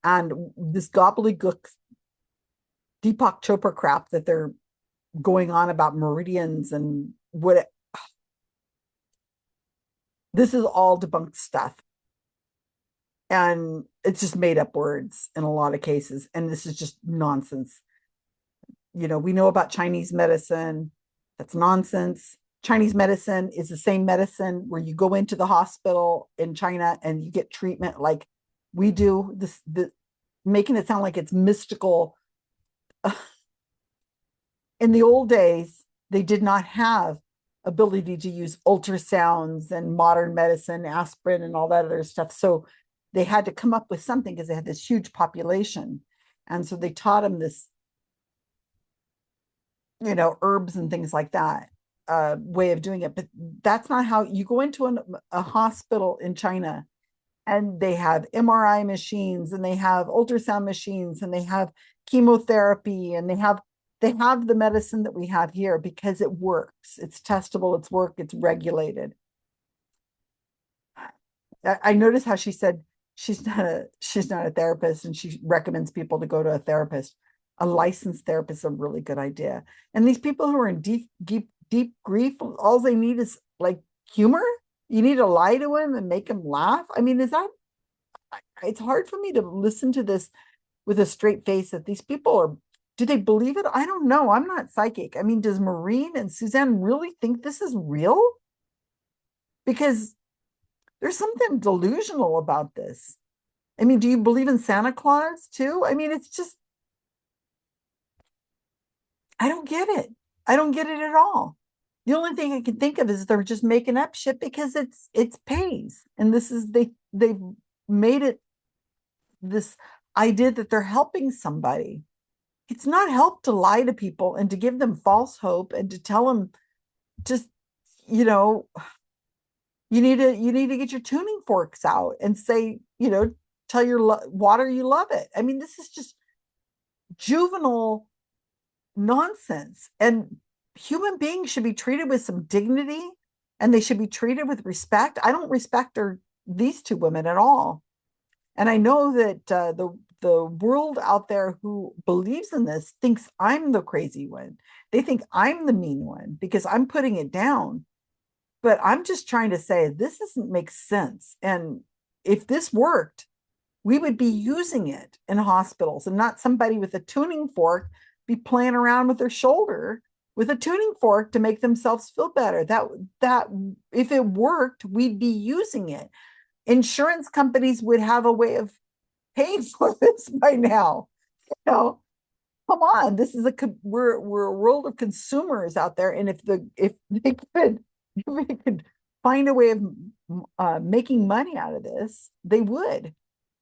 And this gobbledygook Deepak Chopra crap that they're going on about meridians and what this is all debunked stuff. And it's just made up words in a lot of cases. And this is just nonsense. We know about Chinese medicine. That's nonsense. Chinese medicine is the same medicine where you go into the hospital in China and you get treatment like we do, making it sound like it's mystical. In the old days, they did not have ability to use ultrasounds and modern medicine, aspirin and all that other stuff. So they had to come up with something because they had this huge population. And so they taught them this, herbs and things like that, way of doing it. But that's not how you go into a hospital in China, and they have MRI machines and they have ultrasound machines and they have chemotherapy and they have the medicine that we have here because it works. It's testable, it's regulated. I noticed how she said she's not a therapist, and she recommends people to go to a therapist. A licensed therapist is a really good idea. And these people who are in deep grief, all they need is like humor. You need to lie to them and make them laugh. I mean, it's hard for me to listen to this with a straight face that these people are, do they believe it? I don't know. I'm not psychic. I mean, does Maureen and Susanne really think this is real? Because there's something delusional about this. I mean, do you believe in Santa Claus too? I mean, it's just, I don't get it. I don't get it at all. The only thing I can think of is they're just making up shit because it's pays. And this is they've made it this idea that they're helping somebody. It's not help to lie to people and to give them false hope and to tell them just, you need to get your tuning forks out and say, tell your water you love it. I mean, this is just juvenile nonsense. And human beings should be treated with some dignity, and they should be treated with respect. I don't respect these two women at all. And I know that the world out there who believes in this thinks I'm the crazy one. They think I'm the mean one because I'm putting it down. But I'm just trying to say this doesn't make sense. And if this worked, we would be using it in hospitals, and not somebody with a tuning fork be playing around with their shoulder with a tuning fork to make themselves feel better. That if it worked, we'd be using it. Insurance companies would have a way of paying for this by now. Come on, this is we're a world of consumers out there, and if they could find a way of making money out of this, they would.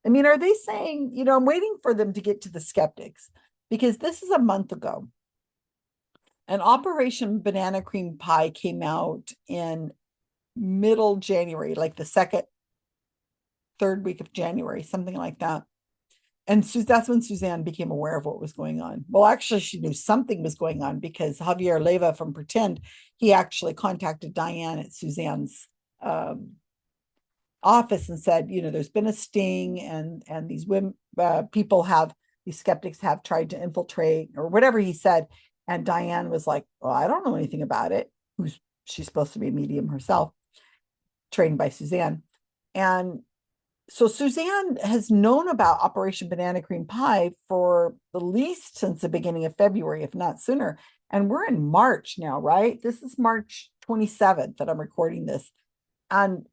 I mean, are they saying, I'm waiting for them to get to the skeptics. because this is a month ago. And Operation Banana Cream Pie came out in middle January, like the second, third week of January, something like that. And that's when Suzanne became aware of what was going on. Well, actually, she knew something was going on because Javier Leva from Pretend, he actually contacted Diane at Suzanne's um, office and said, there's been a sting, and these women, people have, these skeptics have tried to infiltrate, or whatever he said. And Diane was like, well, I don't know anything about it. She's supposed to be a medium herself, trained by Suzanne. And so Suzanne has known about Operation Banana Cream Pie for the least since the beginning of February, if not sooner. And we're in March now, right? This is March 27th that I'm recording this. And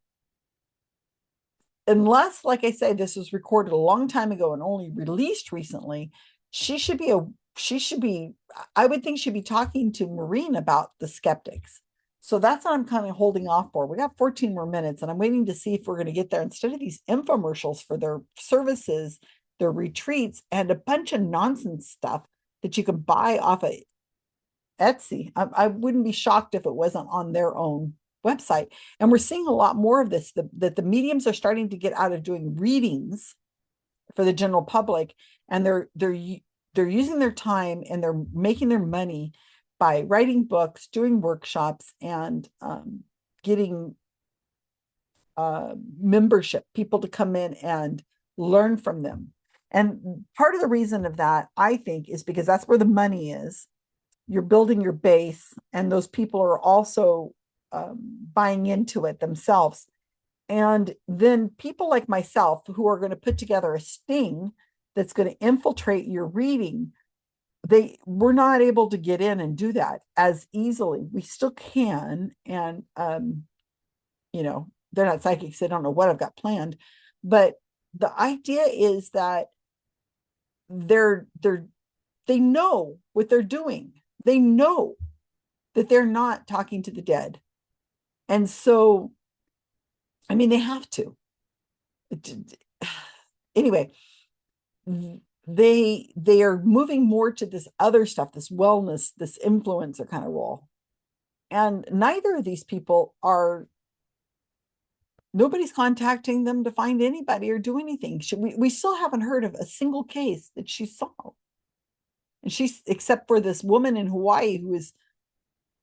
unless, like I say, this was recorded a long time ago and only released recently, she should be, I would think she'd be talking to Maureen about the skeptics. So that's what I'm kind of holding off for. We got 14 more minutes, and I'm waiting to see if we're going to get there instead of these infomercials for their services, their retreats, and a bunch of nonsense stuff that you can buy off of Etsy. I wouldn't be shocked if it wasn't on their own website. And we're seeing a lot more of this, that the mediums are starting to get out of doing readings for the general public, and they're using their time and they're making their money by writing books, doing workshops, and getting membership, people to come in and learn from them. And part of the reason of that, I think, is because that's where the money is. You're building your base, and those people are also buying into it themselves. And then people like myself who are going to put together a sting that's going to infiltrate your reading, we're not able to get in and do that as easily. We still can. And, they're not psychics. They don't know what I've got planned. But the idea is that they know what they're doing. They know that they're not talking to the dead. And so, I mean, they have to. Anyway, they are moving more to this other stuff, this wellness, this influencer kind of role. And neither of these people nobody's contacting them to find anybody or do anything. We still haven't heard of a single case that she saw. And except for this woman in Hawaii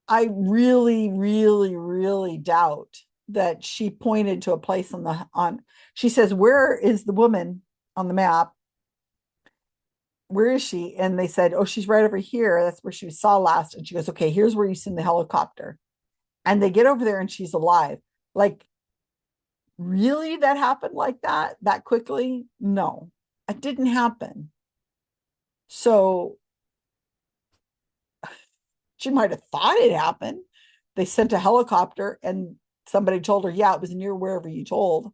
I really, really, really doubt that she pointed to a place she says, where is the woman on the map? Where is she? And they said, oh, she's right over here. That's where she was saw last. And she goes, okay, here's where you seen the helicopter. And they get over there and she's alive. Like, really, that happened like that quickly? No, it didn't happen. So she might have thought it happened. They sent a helicopter and somebody told her, yeah, it was near wherever you told.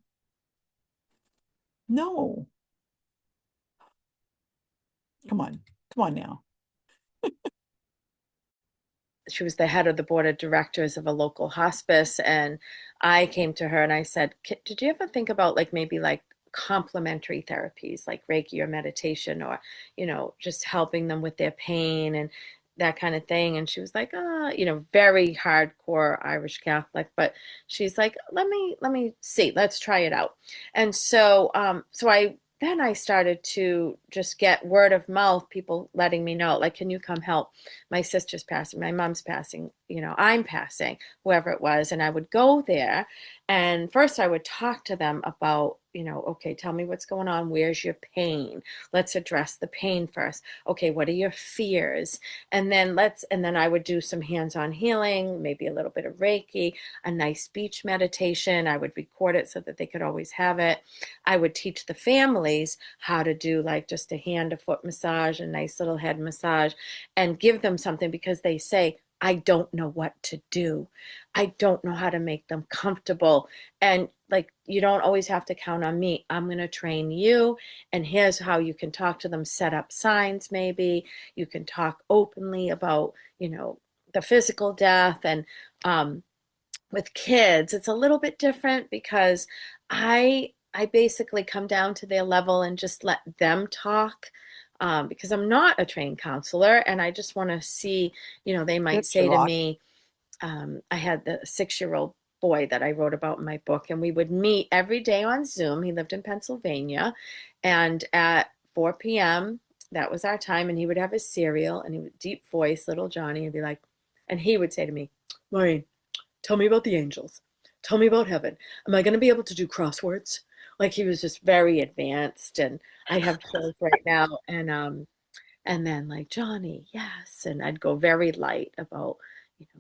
No. Come on now. She was the head of the board of directors of a local hospice, and I came to her and I said, did you ever think about like maybe like complementary therapies like Reiki or meditation, or just helping them with their pain and that kind of thing? And she was like, very hardcore Irish Catholic, but she's like, let me see, let's try it out. And so I started to just get word of mouth, people letting me know, like, can you come help? My sister's passing, my mom's passing, I'm passing, whoever it was. And I would go there. And first I would talk to them about, okay, tell me what's going on. Where's your pain? Let's address the pain first. Okay, what are your fears? And then I would do some hands-on healing, maybe a little bit of Reiki, a nice speech meditation. I would record it so that they could always have it. I would teach the families how to do like just a hand, a foot massage, a nice little head massage, and give them something, because they say, I don't know what to do. I don't know how to make them comfortable. And like, you don't always have to count on me. I'm going to train you. And here's how you can talk to them, set up signs. Maybe you can talk openly about, the physical death. And with kids, it's a little bit different because I basically come down to their level and just let them talk. because I'm not a trained counselor, and I just want to see, they might Get you say to lost. me, I had the 6-year-old boy that I wrote about in my book, and we would meet every day on Zoom. He lived in Pennsylvania, and at 4 p.m., that was our time, and he would have his cereal, and he would deep voice, little Johnny, and be like, and he would say to me, Maureen, tell me about the angels. Tell me about heaven. Am I going to be able to do crosswords? Like he was just very advanced, and I have shows right now, and then like Johnny, yes, and I'd go very light about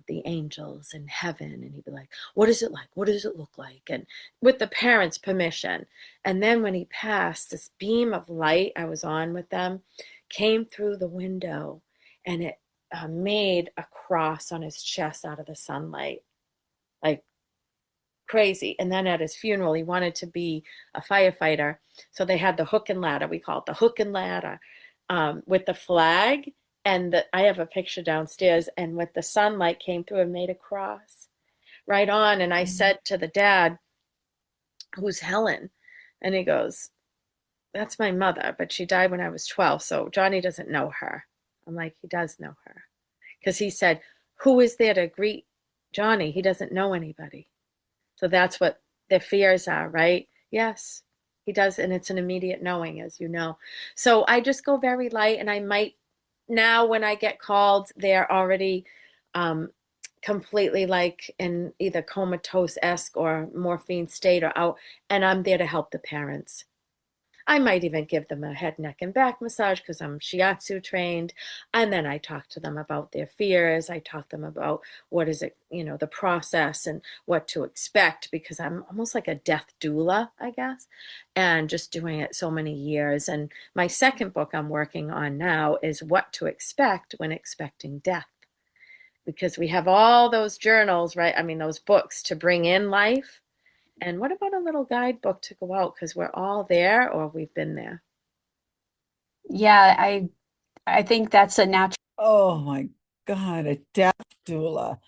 the angels and heaven, and he'd be like, what is it like? What does it look like? And with the parents' permission. And then when he passed, this beam of light I was on with them came through the window, and it made a cross on his chest out of the sunlight, like crazy. And then at his funeral, he wanted to be a firefighter. So they had the hook and ladder. We call it the hook and ladder, with the flag. And I have a picture downstairs. And with the sunlight came through and made a cross right on. And I said to the dad, who's Helen? And he goes, that's my mother, but she died when I was 12. So Johnny doesn't know her. I'm like, he does know her. Because he said, who is there to greet Johnny? He doesn't know anybody. So that's what their fears are, right? Yes, he does. And it's an immediate knowing, as you know. So I just go very light, and I might now when I get called, they're already completely like in either comatose-esque or morphine state or out, and I'm there to help the parents. I might even give them a head, neck, and back massage because I'm shiatsu trained. And then I talk to them about their fears. I talk to them about what is it, the process and what to expect, because I'm almost like a death doula, I guess, and just doing it so many years. And my second book I'm working on now is what to expect when expecting death, because we have all those journals, right? I mean, those books to bring in life. And what about a little guidebook to go out? Because we're all there or we've been there. Yeah, I think that's a natural. Oh my God, a death doula.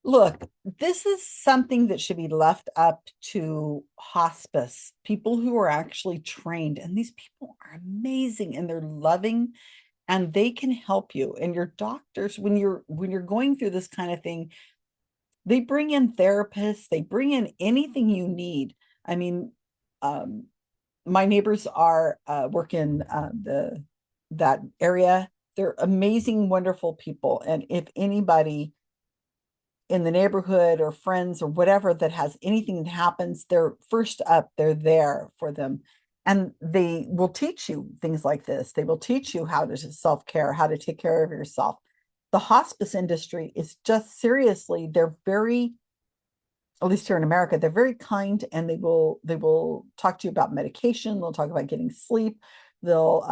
Look, this is something that should be left up to hospice, people who are actually trained. And these people are amazing and they're loving and they can help you. And your doctors, when you're going through this kind of thing, they bring in therapists, they bring in anything you need. I mean, um, my neighbors are work in that area. They're amazing, wonderful people. And if anybody in the neighborhood or friends or whatever that has anything that happens, they're first up, they're there for them. And they will teach you things like this. They will teach you how to self-care, how to take care of yourself. The hospice industry is just seriously, they're very, at least here in America, they're very kind, and they will talk to you about medication. They'll talk about getting sleep. They'll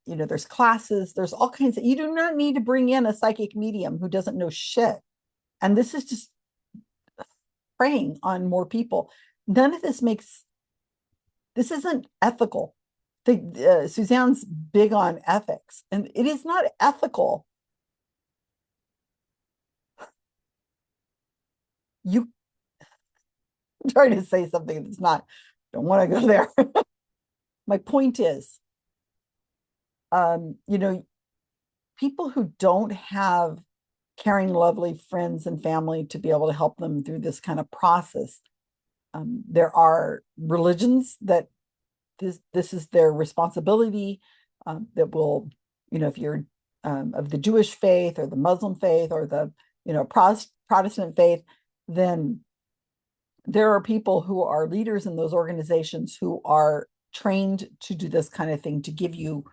there's classes, there's all kinds of, you do not need to bring in a psychic medium who doesn't know shit. And this is just preying on more people. None of this isn't ethical. Suzanne's big on ethics, and it is not ethical. I'm trying to say something that's not, don't want to go there. My point is, people who don't have caring, lovely friends and family to be able to help them through this kind of process. There are religions that this is their responsibility, that will, if you're of the Jewish faith or the Muslim faith or the, Protestant faith, then there are people who are leaders in those organizations who are trained to do this kind of thing, to give you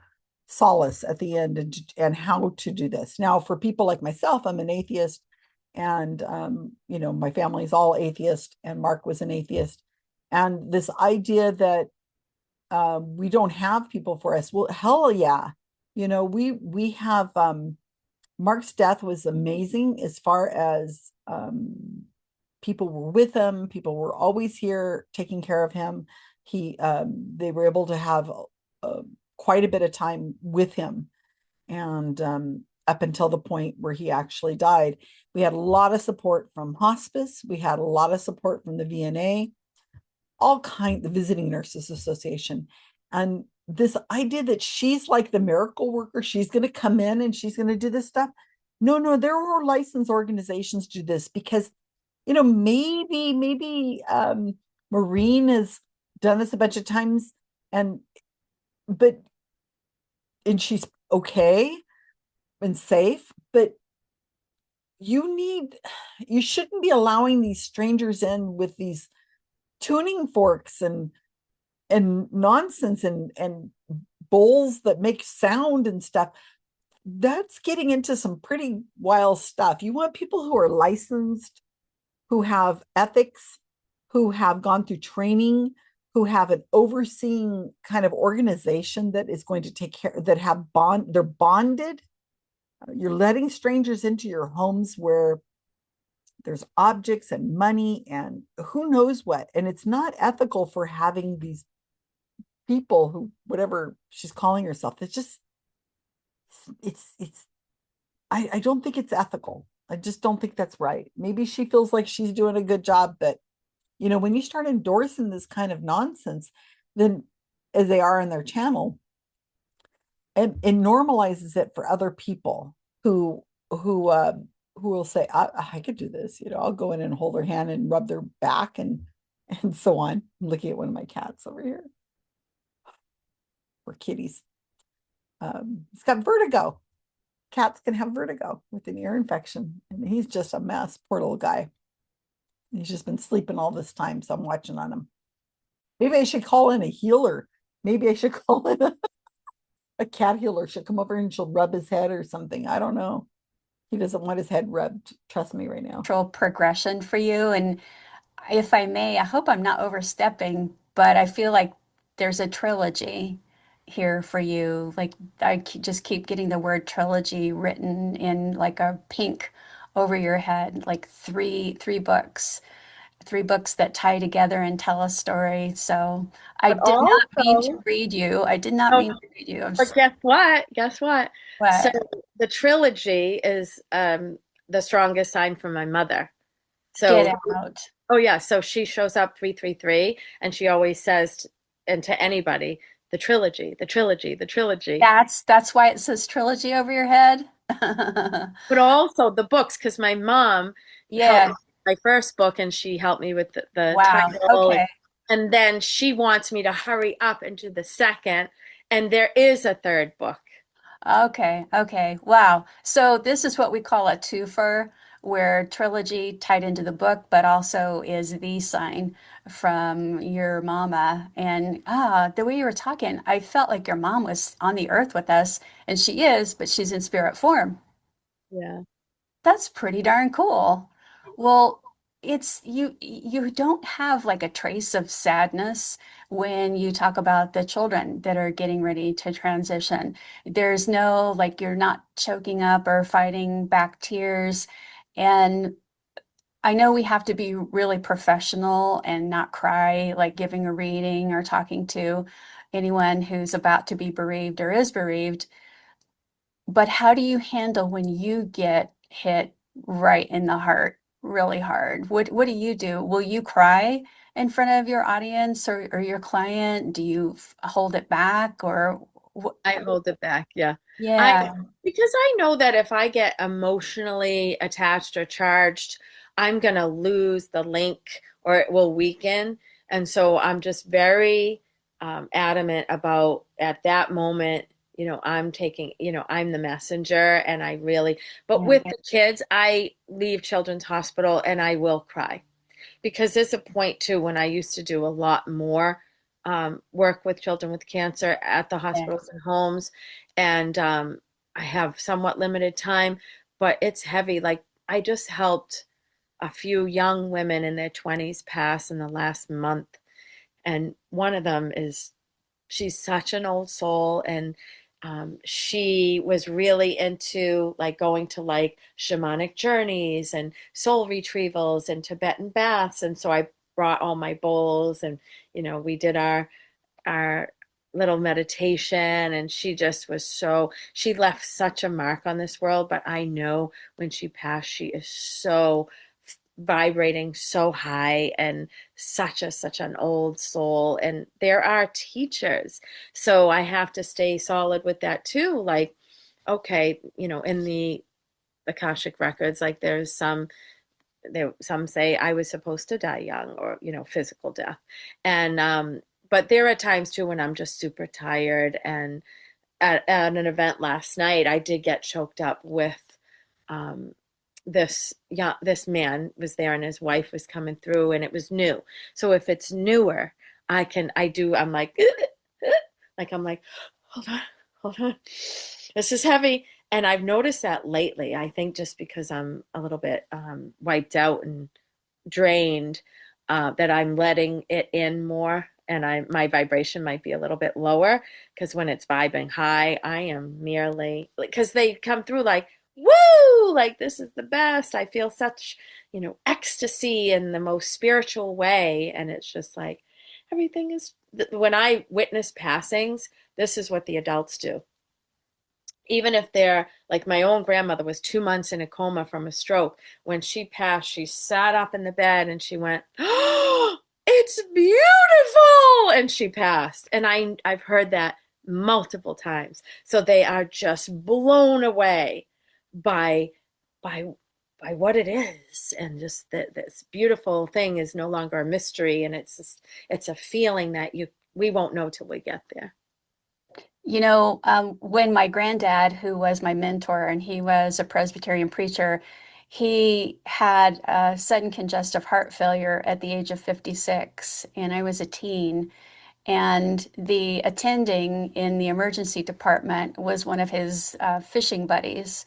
solace at the end, and how to do this. Now, for people like myself, I'm an atheist, and my family's all atheist, and Mark was an atheist. And this idea that we don't have people for us, well, hell yeah. We have Mark's death was amazing as far as people were with him. People were always here taking care of him. They were able to have quite a bit of time with him, and up until the point where he actually died. We had a lot of support from hospice. We had a lot of support from the VNA, the Visiting Nurses Association. And this idea that she's like the miracle worker, she's going to come in and she's going to do this stuff. No, no, there are licensed organizations do this because, maybe Maureen has done this a bunch of times, and but and she's okay and safe, but you shouldn't be allowing these strangers in with these tuning forks and nonsense and bowls that make sound and stuff. That's getting into some pretty wild stuff. You want people who are licensed, who have ethics, who have gone through training, who have an overseeing kind of organization that is going to take care, that have they're bonded. You're letting strangers into your homes where there's objects and money and who knows what. And it's not ethical for having these people who, whatever she's calling herself, it's just, I don't think it's ethical. I just don't think that's right. Maybe she feels like she's doing a good job, but when you start endorsing this kind of nonsense, then as they are in their channel, and it normalizes it for other people who will say, I could do this. I'll go in and hold their hand and rub their back and so on. I'm looking at one of my cats over here. Or kitties. He's got vertigo. Cats can have vertigo with an ear infection, and he's just a mess. Poor little guy. He's just been sleeping all this time, so I'm watching on him. Maybe I should call in a healer. Maybe I should call in a cat healer. She'll come over and she'll rub his head or something. I don't know. He doesn't want his head rubbed. Trust me right now. Natural progression for you. And if I may, I hope I'm not overstepping, but I feel like there's a trilogy here for you. Like just keep getting the word trilogy written in like a pink over your head, like three books that tie together and tell a story. So I But did not mean to also, read you. I did not oh, mean to read you. but guess what? Guess what? So What? the trilogy is the strongest sign from my mother. Get So, out. oh yeah, so she shows up 333 and she always says and to anybody, the trilogy, the trilogy, the trilogy. That's why it says trilogy over your head. But also the books, because my mom helped Yeah. me with my first book and she helped me with the Wow. title. Okay. And then she wants me to hurry up into the second. And there is a third book. Okay, okay. Wow. So this is what we call a twofer, where trilogy tied into the book, but also is the sign from your mama. And the way you were talking, I felt like your mom was on the earth with us, and she is, but she's in spirit form. Yeah. That's pretty darn cool. Well, it's you don't have like a trace of sadness when you talk about the children that are getting ready to transition. There's no like you're not choking up or fighting back tears. And I know we have to be really professional and not cry, like giving a reading or talking to anyone who's about to be bereaved or is bereaved. But how do you handle when you get hit right in the heart really hard? What do you do? Will you cry in front of your audience or your client? Do you hold it back or I hold it back. Yeah. I yeah, because I know that if I get emotionally attached or charged, I'm gonna lose the link or it will weaken. And so I'm just very adamant about at that moment, I'm taking, I'm the messenger and I really, but yeah, with the kids, I leave Children's Hospital and I will cry because there's a point too when I used to do a lot more work with children with cancer at the yeah, hospitals and homes, and I have somewhat limited time, but it's heavy. Like I just helped a few young women in their 20s pass in the last month, and one of them is she's such an old soul and she was really into like going to like shamanic journeys and soul retrievals and Tibetan baths. And so I brought all my bowls and we did our little meditation and she just was so she left such a mark on this world. But I know when she passed, she is so vibrating so high and such an old soul. And there are teachers. So I have to stay solid with that too. Like, okay, in the Akashic records, like some say I was supposed to die young, or physical death. And but there are times too when I'm just super tired. And at an event last night, I did get choked up with um, this man was there, and his wife was coming through, and it was new. So if it's newer, I'm like I'm like, hold on, hold on, this is heavy. And I've noticed that lately. I think just because I'm a little bit wiped out and drained, that I'm letting it in more, and my vibration might be a little bit lower, because when it's vibing high, I am merely, because they come through like, woo, like this is the best. I feel such, ecstasy in the most spiritual way. And it's just like everything is, when I witness passings, this is what the adults do. Even if they're like, my own grandmother was 2 months in a coma from a stroke. When she passed, she sat up in the bed and she went, "Oh, it's beautiful." And she passed. And I've heard that multiple times. So they are just blown away by by by what it is. And just that this beautiful thing is no longer a mystery. And it's a feeling that we won't know till we get there. When my granddad, who was my mentor, and he was a Presbyterian preacher, he had a sudden congestive heart failure at the age of 56, and I was a teen. And the attending in the emergency department was one of his fishing buddies.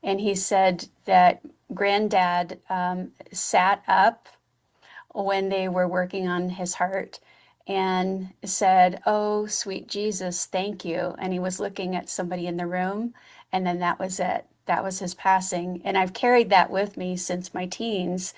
And he said that granddad sat up when they were working on his heart and said, "Oh, sweet Jesus, thank you." And he was looking at somebody in the room, and then that was it. That was his passing. And I've carried that with me since my teens.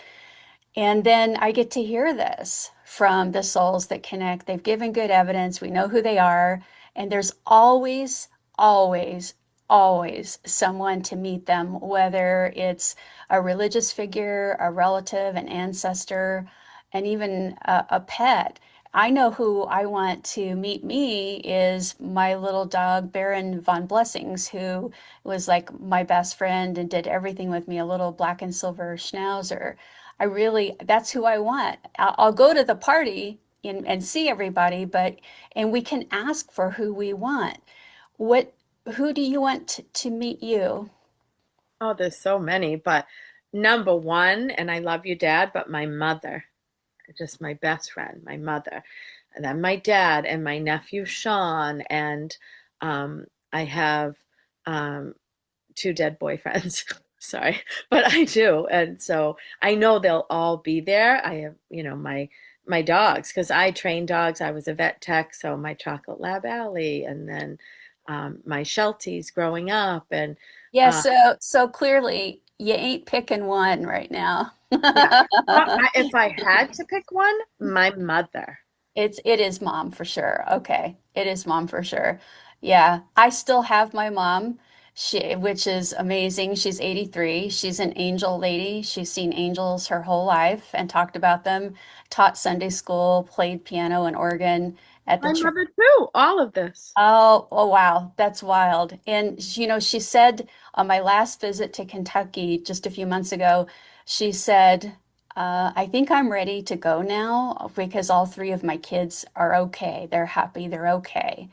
And then I get to hear this from the souls that connect. They've given good evidence. We know who they are. And there's always, always, always someone to meet them, whether it's a religious figure, a relative, an ancestor, and even a pet. I know who I want to meet me is my little dog, Baron von Blessings, who was like my best friend and did everything with me, a little black and silver schnauzer. That's who I want. I'll go to the party and see everybody, and we can ask for who we want. What, who do you want to meet you? Oh, there's so many, but number one, and I love you, Dad, but my mother, just my best friend, my mother, and then my dad and my nephew Sean, and I have um, two dead boyfriends. Sorry, but I do, and so I know they'll all be there. I have, my dogs, because I train dogs. I was a vet tech, so my chocolate lab Allie, and then my Shelties growing up, and Yeah, uh, so clearly you ain't picking one right now. yeah. If I had to pick one, my mother. It is mom for sure. Okay. It is mom for sure. Yeah. I still have my mom, which is amazing. She's 83. She's an angel lady. She's seen angels her whole life and talked about them, taught Sunday school, played piano and organ at the My church. mother too. All of this. Oh, wow. That's wild. And, she said on my last visit to Kentucky just a few months ago, she said, I think I'm ready to go now because all three of my kids are okay. They're happy. They're okay.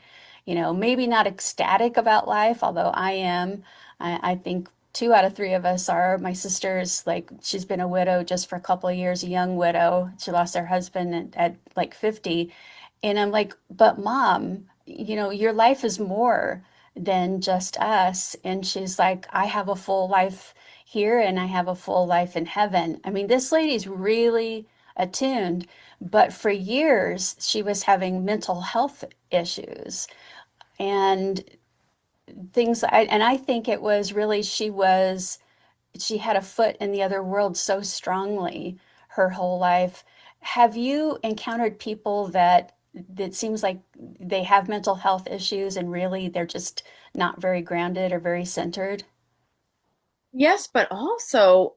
Maybe not ecstatic about life, although I am. I think two out of three of us are. My sister's like, she's been a widow just for a couple of years, a young widow. She lost her husband at like 50. And I'm like, but mom, your life is more than just us. And she's like, I have a full life here and I have a full life in heaven. I mean, this lady's really attuned, but for years she was having mental health issues and and I think it was really she had a foot in the other world so strongly her whole life. Have you encountered people that seems like they have mental health issues and really they're just not very grounded or very centered? Yes, but also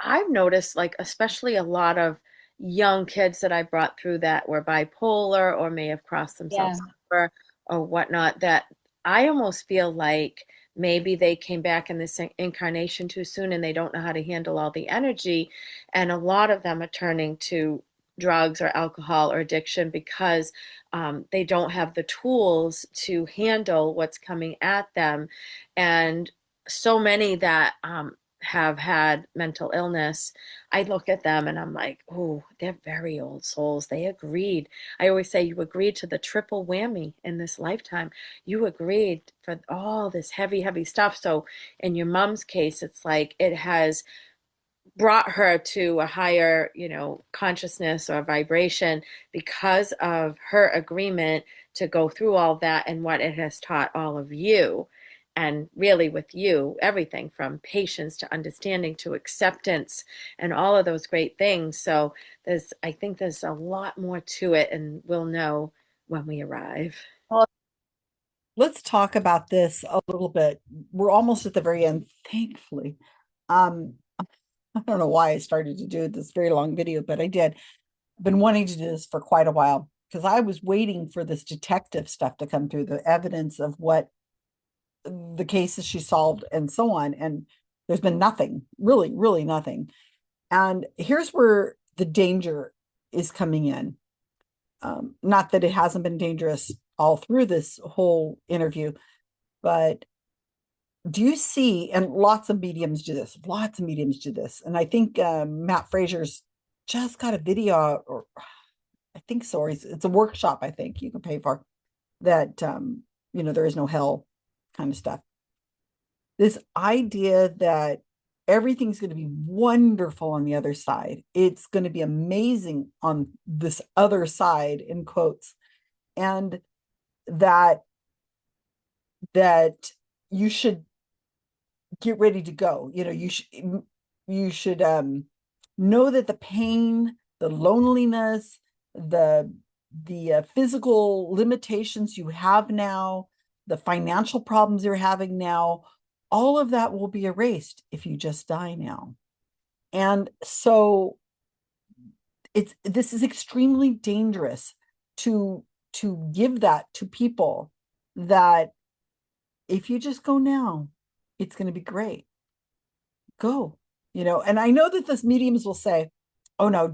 I've noticed, like, especially a lot of young kids that I brought through that were bipolar or may have crossed Yeah. themselves over or whatnot, that I almost feel like maybe they came back in this incarnation too soon and they don't know how to handle all the energy. And a lot of them are turning to drugs or alcohol or addiction because they don't have the tools to handle what's coming at them. And so many that have had mental illness, I look at them and I'm like, oh, they're very old souls. They agreed. I always say, you agreed to the triple whammy in this lifetime. You agreed for all this heavy, heavy stuff. So in your mom's case, it's like it has brought her to a higher, consciousness or vibration because of her agreement to go through all that and what it has taught all of you. And really, with you, everything from patience to understanding to acceptance and all of those great things. So I think there's a lot more to it, and we'll know when we arrive. Well, let's talk about this a little bit. We're almost at the very end, thankfully. I don't know why I started to do this very long video, but I did. I've been wanting to do this for quite a while because I was waiting for this detective stuff to come through, the evidence of what the cases she solved and so on. And there's been nothing, really, really nothing. And here's where the danger is coming in. Not that it hasn't been dangerous all through this whole interview, but do you see, and lots of mediums do this, and I think Matt Fraser's just got a video out, or I think so, it's a workshop I think you can pay for, that there is no hell kind of stuff. This idea that everything's going to be wonderful on the other side, it's going to be amazing on this other side, in quotes, and that you should get ready to go. You should know that the pain, the loneliness, the physical limitations you have now, the financial problems you're having now, all of that will be erased if you just die now. And so this is extremely dangerous to give that to people, that if you just go now, it's going to be great. Go, and I know that this mediums will say, oh no,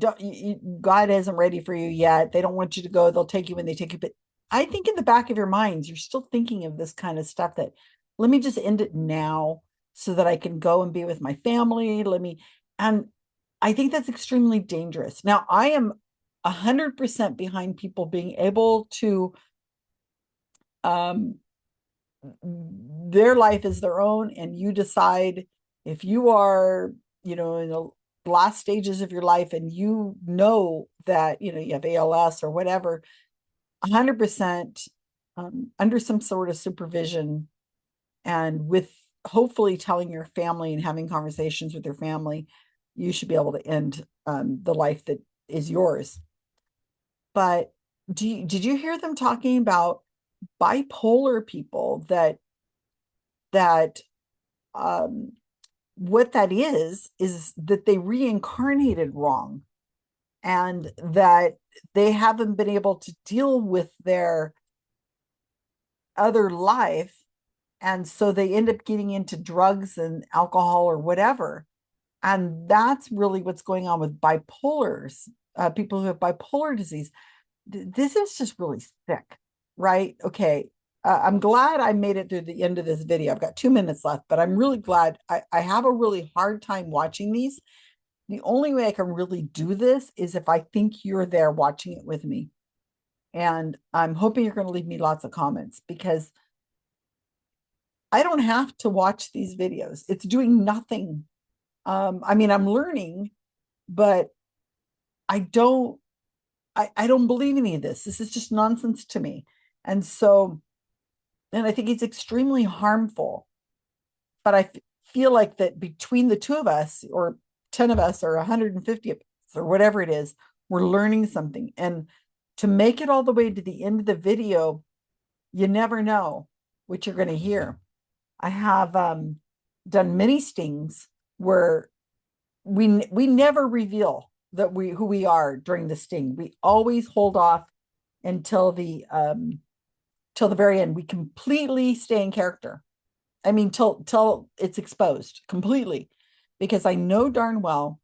God isn't ready for you yet. They don't want you to go. They'll take you when they take you. But I think in the back of your minds, you're still thinking of this kind of stuff, that let me just end it now so that I can go and be with my family. And I think that's extremely dangerous. Now, I am 100% behind people being able to, their life is their own, and you decide if you are, in the last stages of your life and that, you have ALS or whatever, 100% under some sort of supervision, and with hopefully telling your family and having conversations with your family, you should be able to end the life that is yours. But did you hear them talking about bipolar people, that what that is that they reincarnated wrong, and that they haven't been able to deal with their other life, and so they end up getting into drugs and alcohol or whatever. And that's really what's going on with bipolars, people who have bipolar disease. This is just really sick, right? Okay. I'm glad I made it through the end of this video. I've got 2 minutes left, but I'm really glad. I have a really hard time watching these. The only way I can really do this is if I think you're there watching it with me. And I'm hoping you're going to leave me lots of comments, because I don't have to watch these videos. It's doing nothing. I mean, I'm learning, but I don't believe any of this. This is just nonsense to me. And I think it's extremely harmful. But I feel like that between the two of us, or 10 of us, or 150 of us, or whatever it is, we're learning something. And to make it all the way to the end of the video, you never know what you're going to hear. I have done many stings where we never reveal that we who we are during the sting. We always hold off until the very end. We completely stay in character. I mean, till it's exposed completely, because I know darn well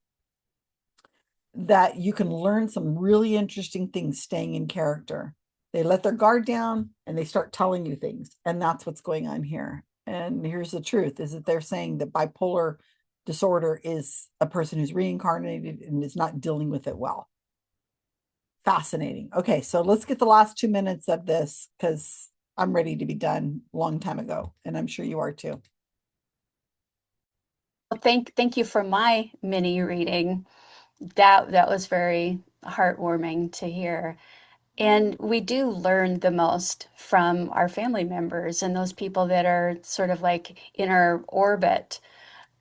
that you can learn some really interesting things staying in character. They let their guard down and they start telling you things, and that's what's going on here. And here's the truth: is that they're saying that bipolar disorder is a person who's reincarnated and is not dealing with it well. Fascinating. Okay, so let's get the last 2 minutes of this, because I'm ready to be done a long time ago, and I'm sure you are too. Well, thank you for my mini reading. That was very heartwarming to hear. And we do learn the most from our family members and those people that are sort of like in our orbit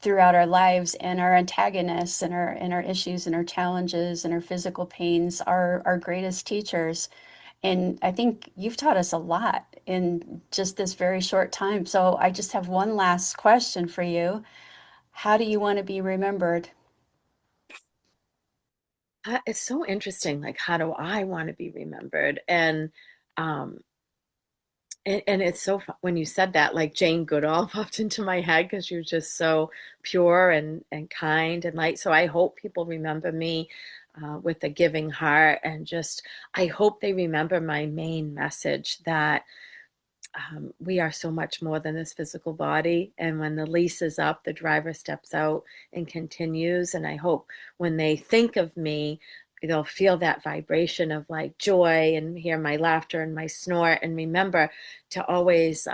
throughout our lives, and our antagonists and our issues and our challenges and our physical pains are our greatest teachers. And I think you've taught us a lot in just this very short time. So I just have one last question for you. How do you want to be remembered? It's so interesting. Like, how do I want to be remembered? Um, and it's so when you said that, like Jane Goodall popped into my head because you're just so pure and kind and light. So I hope people remember me with a giving heart, and just I hope they remember my main message that we are so much more than this physical body. And when the lease is up, the driver steps out and continues. And I hope when they think of me, they'll feel that vibration of like joy and hear my laughter and my snort, and remember to always,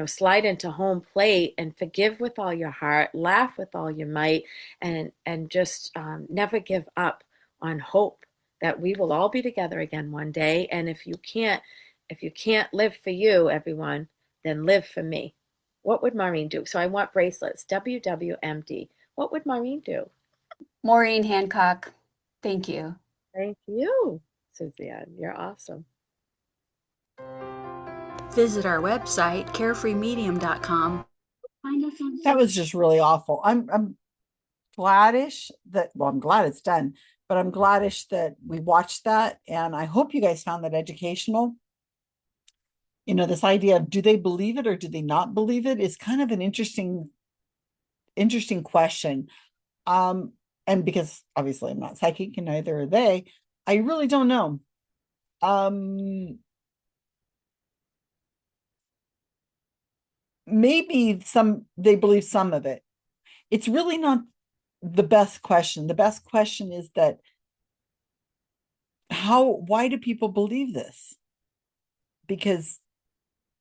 slide into home plate and forgive with all your heart, laugh with all your might, and just never give up on hope that we will all be together again one day. And if you can't live for you, everyone, then live for me. What would Maureen do? So I want bracelets, WWMD. What would Maureen do? Maureen Handcock, thank you. Thank you, Suzanne. You're awesome. Visit our website, carefreemedium.com. That was just really awful. I'm gladish that, well, I'm glad it's done, but I'm gladish that we watched that, and I hope you guys found that educational. This idea of, do they believe it or do they not believe it, is kind of an interesting question. And because obviously I'm not psychic and neither are they, I really don't know. Maybe they believe some of it. It's really not the best question. The best question is that why do people believe this? Because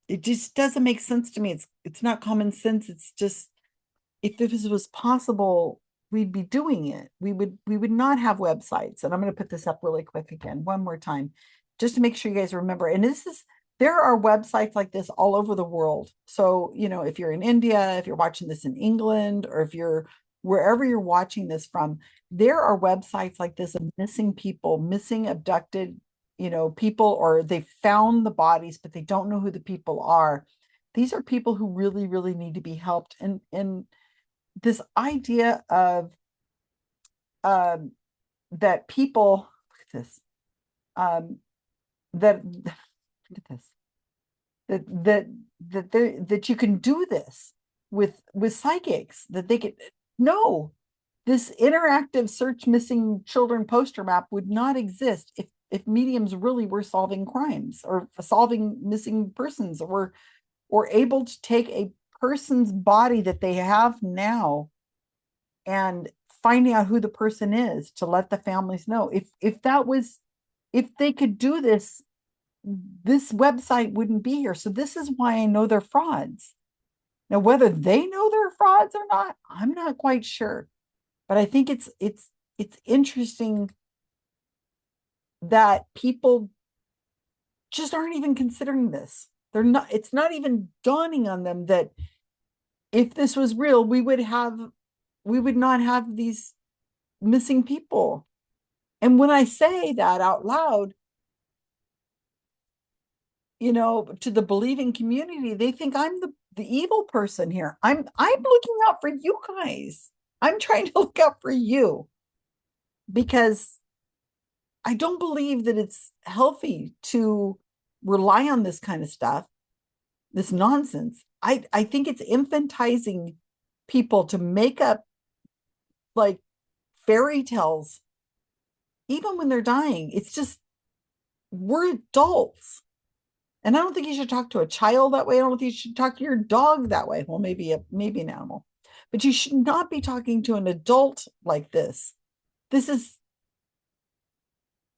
it just doesn't make sense to me. It's not common sense. It's just, if this was possible, we'd be doing it. We would not have websites. And I'm going to put this up really quick again, one more time, just to make sure you guys remember. And there are websites like this all over the world. So, if you're in India, if you're watching this in England, or if you're wherever you're watching this from, there are websites like this of missing people, missing, abducted, people, or they found the bodies, but they don't know who the people are. These are people who really, really need to be helped. And this idea of that people, look at this, that look at this, that you can do this with psychics, that they could. No, this interactive search missing children poster map would not exist if mediums really were solving crimes or solving missing persons, or able to take a person's body that they have now and finding out who the person is to let the families know. If they could do this, this website wouldn't be here. So this is why I know they're frauds. Now, whether they know they're frauds or not, I'm not quite sure. But I think it's interesting that people just aren't even considering this. It's not even dawning on them that if this was real, we would not have these missing people. And when I say that out loud, to the believing community, they think I'm the evil person here. I'm looking out for you guys. I'm trying to look out for you because I don't believe that it's healthy to rely on this kind of stuff, this nonsense. I think it's infantizing people to make up like fairy tales even when they're dying. It's just, we're adults. And I don't think you should talk to a child that way. I don't think you should talk to your dog that way. Well, maybe an animal. But you should not be talking to an adult like this. This is,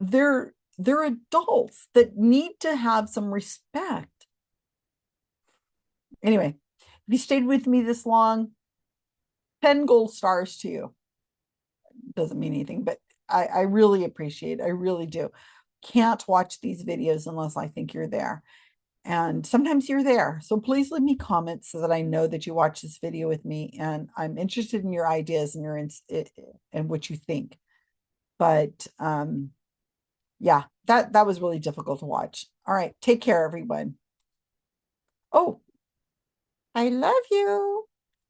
they're adults that need to have some respect. Anyway, if you stayed with me this long, 10 gold stars to you. Doesn't mean anything, but I really appreciate it. I really do. Can't watch these videos unless I think you're there. And sometimes you're there. So please leave me comments so that I know that you watch this video with me. And I'm interested in your ideas and and what you think. But yeah, that was really difficult to watch. All right, take care, everyone. Oh, I love you.